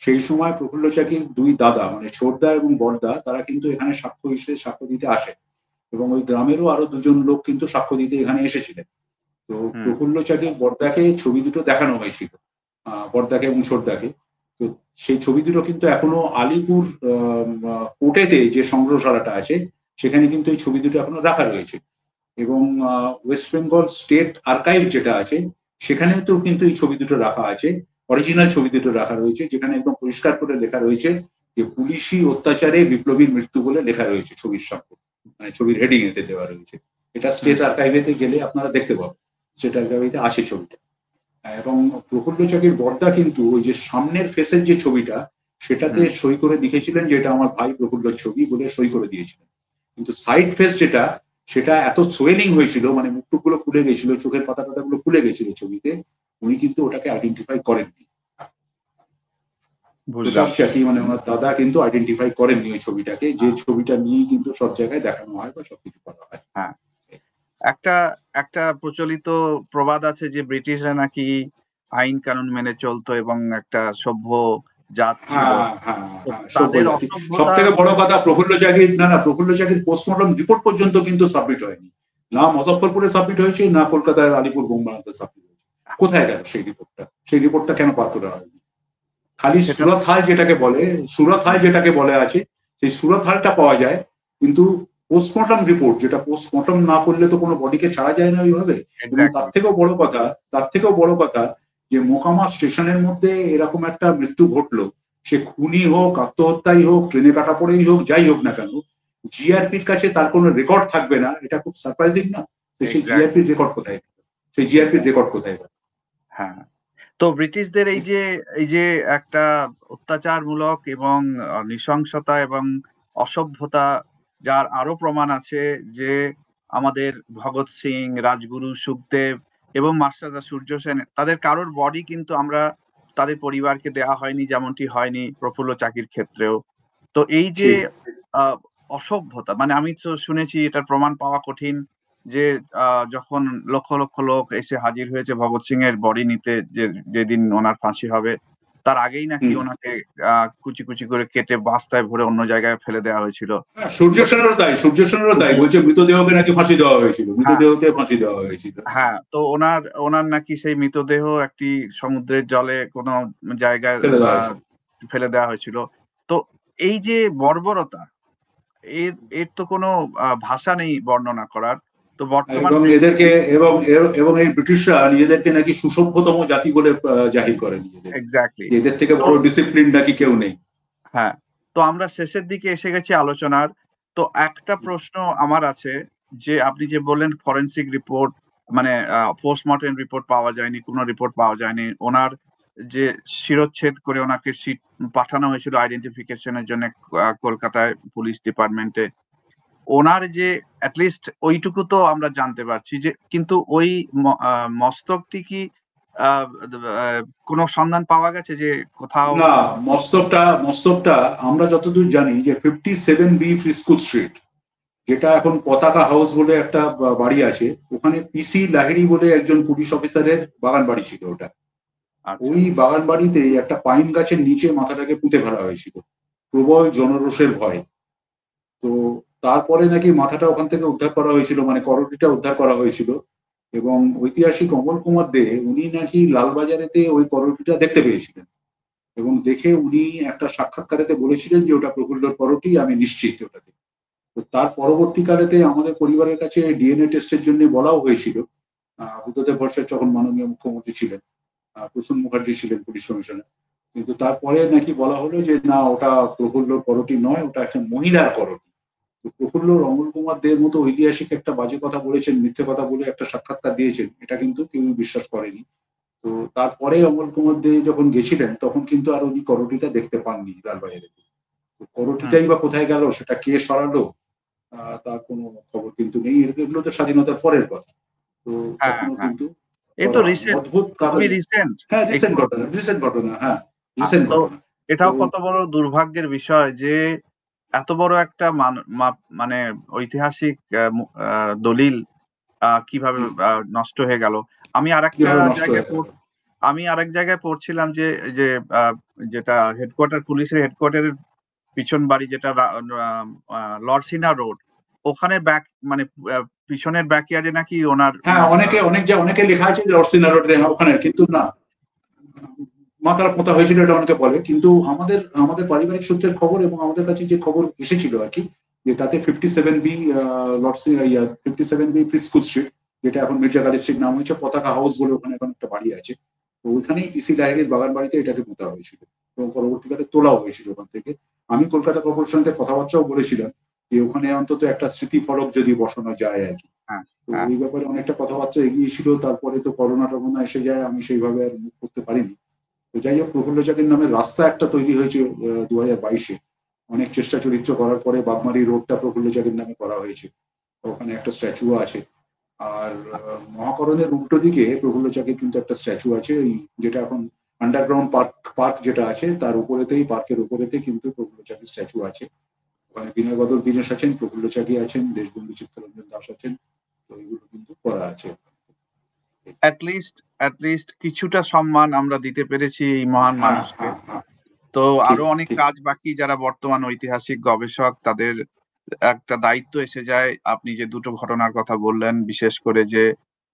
সেই সময় প্রফুল্ল চাকির দুই দাদা মানে ছোটদা এবং বড়দা, তারা কিন্তু এখানে সাক্ষ্য দিতে আসে, এবং ওই গ্রামেরও আরো দুজন লোক কিন্তু সাক্ষ্য দিতে এখানে এসেছিলেন। তো প্রফুল্ল চাকির বড়দাকে ছবি দুটো দেখানো হয়েছিল, বড়দাকে এবং ছোটদাকে। তো সেই ছবি দুটো কিন্তু এখনো আলিপুর কোর্টেতে যে সংগ্রহশালাটা আছে সেখানে কিন্তু এই ছবি দুটো এখনো রাখা রয়েছে। এবং ওয়েস্ট বেঙ্গল স্টেট আর্কাইভ যেটা আছে সেখানে তো কিন্তু এই ছবি দুটো রাখা আছে, অরিজিনাল ছবি দুটো রাখা রয়েছে, যেখানে একদম পরিষ্কার করে লেখা রয়েছে যে পুলিশি অত্যাচারে বিপ্লবীর মৃত্যু বলে লেখা রয়েছে ছবির সামনে, মানে ছবির হেডিং এতে দেওয়া রয়েছে। এটা স্টেট আর্কাইভেতে গেলে আপনারা দেখতে পাবেন, স্টেট আর্কাইভেতে আছে ছবিটা। এবং প্রফুল্ল চাকির বড়দা কিন্তু ওই যে সামনের ফেসের যে ছবিটা সেটাতে সই করে লিখেছিলেন যে এটা আমার ভাই প্রফুল্লর ছবি বলে সই করে দিয়েছিলেন। কিন্তু সাইড ফেস যেটা সেটা এত সোয়েলিং হয়েছিল, মানে মুখটুকগুলো ফুলে গেছিল, চোখের পাতা টাতাগুলো ফুলে গেছিল ছবিতে, উনি কিন্তু ওটাকে আইডেন্টিফাই করেননি। বুঝলাম। প্রতাপ চ্যাটি মানে ওনার দাদা কিন্তু আইডেন্টিফাই করেননি ওই ছবিটাকে, যে হ্যাঁ, ছবিটা নিয়েই কিন্তু সব জায়গায় দেখানো হয় বা সবকিছু করা হয়। হ্যাঁ। একটা একটা প্রচলিত প্রবাদ আছে যে ব্রিটিশরা নাকি আইন কানুন মেনে চলতো এবং একটা সভ্য জাত ছিল। হ্যাঁ হ্যাঁ তো হ্যাঁ, সভ্য তাদের জাতি। সব অসভ্যতা থেকে বড় কথা, প্রফুল্ল চাকির, না না, প্রফুল্ল চাকির পোস্টমর্টম রিপোর্ট পর্যন্ত কিন্তু সাবমিট হয়নি। না মুজফ্ফরপুরে সাবমিট হয়েছে, না কলকাতার আলিপুর বোমবাড়াতে সাবমিট হয়েছে। কোথায় গেল সেই রিপোর্টটা? সেই রিপোর্টটা কেন পার করা হয়নি? খালি সেটা সুরত হাল যেটাকে বলে, সুরত হাল যেটাকে বলে আছে, সেই সুরত হালটা পাওয়া যায়, কিন্তু পোস্টমর্টম রিপোর্ট, যেটা পোস্টমর্টম না করলে তো কোনো বডিকে ছাড়া যায় না ওইভাবে। এবং তার এক্সাক্টলি। থেকেও বড় কথা, তার থেকেও বড় কথা, যে মোকামা স্টেশনের মধ্যে এরকম একটা মৃত্যু ঘটলো, সে খুনি হোক, আত্মহত্যাই হোক, ট্রেনে কাটা পড়েই হোক, যাই হোক না কেন, জিআরপির কাছে তার কোনো রেকর্ড থাকবে না, এটা খুব সারপ্রাইজিং না? তো সেই এক্সাক্টলি। জিআরপির রেকর্ড কোথায়? সেই জিআরপির এক্সাক্টলি। রেকর্ড কোথায়? হ্যাঁ। তো ব্রিটিশদের এই যে একটা অত্যাচারমূলক এবং নৃশংসতা এবং অসভ্যতা, যার আরো প্রমাণ আছে যে আমাদের ভগৎ সিং, রাজগুরু, সুখদেব এবং মাস্টারদা সূর্য সেন, তাদের কারোর বডি কিন্তু আমরা তাদের পরিবারকে দেয়া হয়নি, যেমনটি হয়নি প্রফুল্ল চাকির ক্ষেত্রেও। তো এই যে ঠিক। আহ, অসভ্যতা, মানে আমি তো শুনেছি এটার প্রমাণ পাওয়া কঠিন, যে যখন লক্ষ লক্ষ লোক এসে হাজির হয়েছে ভগৎ সিং এর বডি নিতে, যে যেদিন ওনার ফাঁসি হবে, তার আগেই নাকি হুম। ওনাকে কুচি কুচি করে কেটে বস্তায় ভরে অন্য জায়গায় ফেলে দেওয়া হয়েছিল। হ্যাঁ, সূর্য তো সেনেরও তাই, সূর্য সেনেরও তাই, বলছে মৃতদেহকে নাকি ফাঁসি দেওয়া হয়েছিল, হ্যাঁ, মৃতদেহকে ফাঁসি দেওয়া হয়েছিল। হ্যাঁ, তো ওনার ওনার নাকি সেই মৃতদেহ একটি সমুদ্রের জলে কোনো জায়গায় ফেলে দেওয়া হয়েছিল। ফেলে দেওয়া হয়েছিল। তো এই যে বর্বরতা, এর এর তো কোনো ভাষা নেই বর্ণনা করার। তো বর্তমান এবং এদেরকে, এবং এই ব্রিটিশরা নিজেদেরকে নাকি সুসভ্যতম জাতি বলে জাহির করে নিজেদের, এক্স্যাক্টলি। এদের থেকে তো বড় ডিসিপ্লিন নাকি কেউ নেই। হ্যাঁ, তো আমরা শেষের দিকে এসে গেছি আলোচনার। তো একটা প্রশ্ন আমার আছে, যে আপনি যে বললেন ফরেনসিক রিপোর্ট, মানে পোস্টমর্টেম রিপোর্ট পাওয়া যায়নি, কোনো রিপোর্ট পাওয়া যায়নি। ওনার যে শিরচ্ছেদ করে ওনাকে পাঠানো হয়েছিল আইডেন্টিফিকেশনের জন্য কলকাতায় পুলিশ ডিপার্টমেন্টে। ওনার যে অ্যাটলিস্ট ওইটুকু তো আমরা জানতে পারছি, যে কিন্তু ওই মস্তকটি কি আহ, কোনো সন্ধান পাওয়া গেছে যে কোথাও? না, মস্তকটা আমরা যতদূর জানি যে 57B ফ্রিস্কো স্ট্রিট, যেটা এখন পতাকা হাউস বলে একটা বাড়ি আছে, ওখানে পিসি লাহিড়ী বলে একজন পুলিশ অফিসারের বাগান বাড়ি ছিল ওটা। আচ্ছা। ওই বাগান বাড়িতে একটা পাইন গাছের নিচে মাথাটাকে পুঁতে ফেলা হয়েছিল, প্রবল জনরোষের ভয়। তো তারপরে নাকি মাথাটা ওখান থেকে উদ্ধার করা হয়েছিল, মানে করোটিটা উদ্ধার করা হয়েছিল। এবং ঐতিহাসিক অমল কুমার দে, উনি নাকি লালবাজারেতে ওই করোটিটা দেখতে পেয়েছিলেন, এবং দেখে উনি একটা সাক্ষাৎকারেতে বলেছিলেন যে ওটা প্রফুল্লর করোটি, আমি নিশ্চিত ওটাতে। তো তার পরবর্তীকালেতে আমাদের পরিবারের কাছে ডিএনএ টেস্টের জন্য বলাও হয়েছিল। বুদ্ধদেব ভট্টাচার্য যখন মাননীয় মুখ্যমন্ত্রী ছিলেন, প্রসূন মুখার্জি ছিলেন পুলিশ কমিশনার, কিন্তু তারপরে নাকি বলা হলো যে না, ওটা প্রফুল্লর করোটি নয়, ওটা একটা মহিলার করোটি। তো প্রফুল্ল অমল কুমার দের মতো ঐতিহাসিক একটা বাজে কথা বলেছেন, মিথ্যে কথা বলে একটা সাক্ষাৎকার দিয়েছেন, এটা কিন্তু কেউ বিশ্বাস করেনি। তো তারপরে অমল কুমার দে যখন গেছিলেন, তখন কিন্তু আর উনি করোটিটা দেখতে পাননি লালবাজারে। তো হুম। করোটিটাই বা কোথায় গেল, সেটা কে সরালো, তার কোনো খবর কিন্তু নেই। এগুলো তো স্বাধীনতার পরের কথা, তো হ্যাঁ, তখনও হ্যাঁ। কিন্তু এই তো করা হয়নি, রিসেন্ট, অদ্ভুত খুবই কাগজে। রিসেন্ট। হ্যাঁ, একটু রিসেন্ট ঘটনা, হ্যাঁ, রিসেন্ট তো ঘটনা। তো এটাও কত বড় দুর্ভাগ্যের বিষয় যে এত বড় একটা মানে ঐতিহাসিক দলিল কিভাবে হুম, নষ্ট হয়ে গেল। আমি আরেকটা কিভাবে নষ্ট জায়গায় হয়ে গেল। আমি আরেক জায়গায় পড়ছিলাম যে যে আহ, যেটা হেডকোয়ার্টার, পুলিশের হেডকোয়ার্টারের পিছন বাড়ি, যেটা লর্ডসিনা রোড, ওখানে ব্যাক মানে পিছনের ব্যাকইয়ার্ডে নাকি ওনার হ্যাঁ, অনেকে লেখা আছে যে অর্সিনা রোড ওখানে, কিন্তু না, মাথার পোঁতা হয়েছিল এটা অনেকে বলে, কিন্তু আমাদের আমাদের পারিবারিক সূত্রের খবর এবং আমাদের কাছে যে খবর এসেছিল আর কি, যে তাতে 57B লর্ডসি 57B ফ্রিস্কো স্ট্রিট, যেটা এখন মির্জা গালিব স্ট্রিট নাম হয়েছে, পতাকা হাউস বলে ওখানে এখন একটা বাড়ি আছে। তো ওইখানেই পিসি লাহিড়ীর বাগান বাড়িতে এটাকে পোঁতা হয়েছিল, এবং পরবর্তীকালে তোলাও হয়েছিল ওখান থেকে। আমি কলকাতা কর্পোরেশনের সাথে কথাবার্তাও বলেছিলাম যে ওখানে অন্তত একটা স্মৃতি ফলক যদি বসানো যায় আর কি। হ্যাঁ, তো হ্যাঁ। ওই ব্যাপারে অনেকটা কথাবার্তা এগিয়েছিল, তারপরে তো করোনা টরোনা এসে যায়, আমি সেইভাবে আর মুভ করতে পারিনি। তো যাই হোক, প্রফুল্ল চাকির নামে রাস্তা একটা তৈরি হয়েছে 2022-এ, অনেক চেষ্টা চরিত্র করার পরে বাগমারি রোডটা প্রফুল্ল চাকির নামে করা হয়েছে। ওখানে একটা স্ট্যাচু আছে। আর মহাকরণের উল্টো দিকে প্রফুল্ল চাকির কিন্তু একটা স্ট্যাচু আছে, ওই যেটা এখন আন্ডারগ্রাউন্ড পার্ক যেটা আছে তার উপরেতেই, পার্কের উপরেতে কিন্তু প্রফুল্ল চাকির স্ট্যাচু আছে। ওখানে বিনয় বদল দীনেশ আছেন, প্রফুল্ল চাকি আছেন, দেশবন্ধু চিত্তরঞ্জন দাস আছেন। তো এগুলো কিন্তু করা আছে। অ্যাটলিস্ট কিছুটা সম্মান আমরা দিতে পেরেছি এই মহান হ্যাঁ মানুষকে। হ্যাঁ হ্যাঁ, তো ঠিক আরো অনেক ঠিক। কাজ বাকি, যারা বর্তমান ঐতিহাসিক গবেষক তাদের একটা দায়িত্ব এসে যায়। আপনি যে দুটো ঘটনার কথা বললেন, বিশেষ করে যে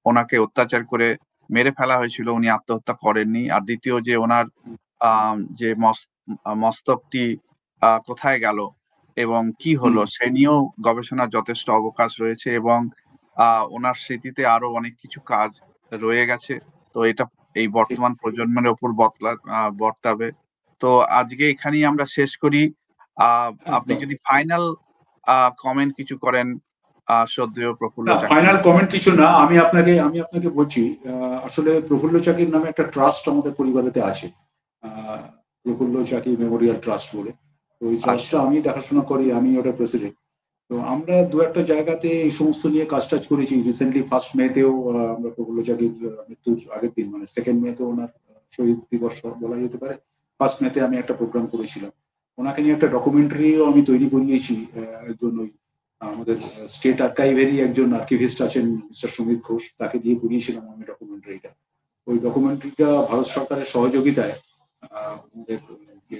ওনাকে অত্যাচার করে মেরে ফেলা হয়েছিল, উনি আত্মহত্যা করেননি। আর দ্বিতীয় যে ওনার যে মস্তকটি কোথায় গেল এবং কি হলো সে নিয়েও গবেষণার যথেষ্ট অবকাশ রয়েছে, এবং ওনার স্মৃতিতে আরো অনেক কিছু কাজ রয়ে গেছে। তো এটা এই ঠিক। বর্তমান প্রজন্মের ওপর বর্তাবে। তো আজকে এখানেই আমরা শেষ করি। আপনি একদম। যদি ফাইনাল কমেন্ট কিছু করেন শ্রদ্ধেয় প্রফুল্ল না, চাকি ফাইনাল মহাশয়। কমেন্ট কিছু না, আমি আপনাকে বলছি, আসলে প্রফুল্ল চাকির নামে একটা ট্রাস্ট আমাদের পরিবারেতে আছে, আহ, প্রফুল্ল চাকি মেমোরিয়াল ট্রাস্ট বলে। তো ওই আচ্ছা, ট্রাস্টটা আমি দেখাশোনা করি, আমি ওটা প্রেসিডেন্ট। তো আমরা দু একটা জায়গাতে এই সমস্ত নিয়ে কাজ টাজ করেছি। রিসেন্টলি 1 মেতেও আমরা প্রফুল্ল চাকির মৃত্যুর আগের দিন, মানে 2 মেতে ওনার শহীদ দিবস বলা যেতে পারে, 1 মেতে আমি একটা প্রোগ্রাম করেছিলাম। ওনাকে নিয়ে একটা ডকুমেন্টারিও আমি তৈরি করিয়েছি। একজন ওই আমাদের স্টেট আর্কাইভেরই একজন আর্কিভিস্ট আছেন, মিস্টার সুমিত ঘোষ, তাকে দিয়ে করিয়েছিলাম আমি ডকুমেন্টারিটা। ওই ডকুমেন্টারিটা ভারত সরকারের সহযোগিতায় আমাদের যে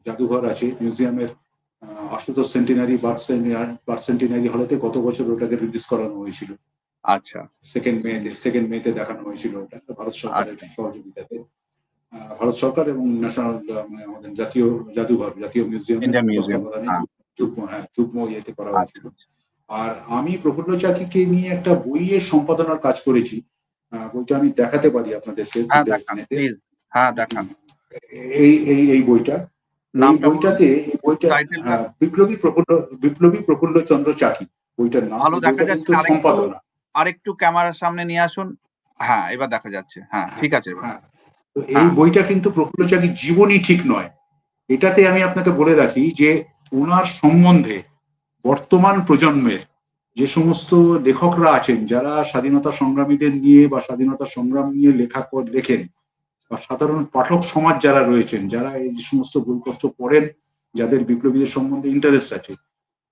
জাদুঘর আছে, মিউজিয়ামের আশুতোষ সেন্টিনারি বার্থ সেন্টিনারি হলেতে গত বছর ওটাকে রিলিজ করানো হয়েছিল। আচ্ছা, 2 মেতে দেখানো হয়েছিল ওটা ভারত সরকারের আচ্ছা। সহযোগিতাতে। ভারত সরকার এবং ন্যাশনাল, মানে আমাদের জাতীয় জাদুঘর, জাতীয় মিউজিয়ামের ইন্ডিয়ান মিউজিয়াম। তত্ত্বাবধানে হ্যাঁ, যুগ্ম ইয়েতে করা আচ্ছা, হয়েছিল। আচ্ছা। আর আমি প্রফুল্ল চাকিকে নিয়ে একটা বইয়ের সম্পাদনার কাজ করেছি। বইটা আমি দেখাতে পারি আপনাদেরকে হ্যাঁ, তুলে দেখান এখানেতে। প্লিজ। হ্যাঁ, দেখান। এই বইটা, এই নামটা বলুন, বইটাতে, এই বইটা, টাইটেলটা। বিপ্লবী প্রফুল্ল চন্দ্র চাকি বইটার নাম। ভালো এই দেখা বইটা যাচ্ছে। কিন্তু আরেকটু সম্পাদনা। আরেকটু ক্যামেরার সামনে নিয়ে আসুন। হ্যাঁ, এবার দেখা যাচ্ছে। হ্যাঁ, হ্যাঁ ঠিক আছে এবার। হ্যাঁ। তো এই হ্যাঁ, বইটা কিন্তু প্রফুল্ল চাকির জীবনী ঠিক নয়। এটাতে আমি আপনাকে বলে রাখি যে ওনার সম্বন্ধে বর্তমান প্রজন্মের যে সমস্ত লেখকরা আছেন, যারা স্বাধীনতা সংগ্রামীদের নিয়ে বা স্বাধীনতা সংগ্রাম নিয়ে লেখেন, বা সাধারণ পাঠক সমাজ যারা রয়েছেন, যারা এই যে সমস্ত বইপত্র পড়েন, যাদের বিপ্লবীদের সম্বন্ধে ইন্টারেস্ট আছে,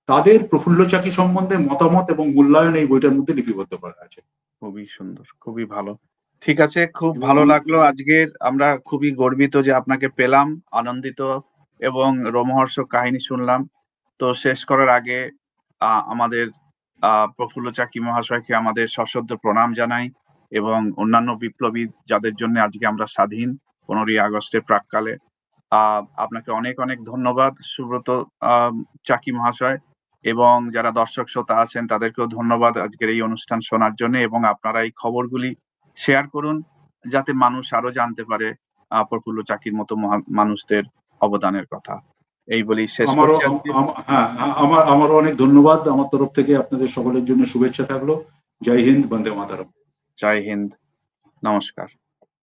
তাদের প্রফুল্ল চাকি সম্বন্ধে মতামত এবং মূল্যায়ন এই বইটার মধ্যে লিপিবদ্ধ করা আছে। খুবই সুন্দর, খুবই ভালো। ঠিক আছে, খুব এবং ভালো আমি, লাগলো আজকের। আমরা খুবই গর্বিত যে আপনাকে পেলাম, আনন্দিত এবং রোমহর্ষক কাহিনী শুনলাম। তো শেষ করার আগে আমাদের প্রফুল্ল চাকি মহাশয়কে আমাদের সশ্রদ্ধ প্রণাম জানাই, এবং অন্যান্য বিপ্লবী যাদের জন্য আজকে আমরা স্বাধীন 15ই আগস্টের প্রাক্কালে। আপনাকে অনেক অনেক ধন্যবাদ সুব্রত চাকি মহাশয়, এবং যারা দর্শক শ্রোতা আছেন তাদেরকেও ধন্যবাদ আজকের এই অনুষ্ঠান শোনার জন্য। এবং আপনারা এই খবরগুলি শেয়ার করুন যাতে মানুষ আরো জানতে পারে প্রফুল্ল চাকির মতো মহান মানুষদের অবদানের কথা। এই বলেই শেষ আমারও করছি আজকে। হ্যাঁ, আমারও অনেক ধন্যবাদ। আমার তরফ থেকে আপনাদের সকলের জন্য শুভেচ্ছা থাকলো। জয় হিন্দ, বন্দে মাতরম। জয় হিন্দ, নমস্কার।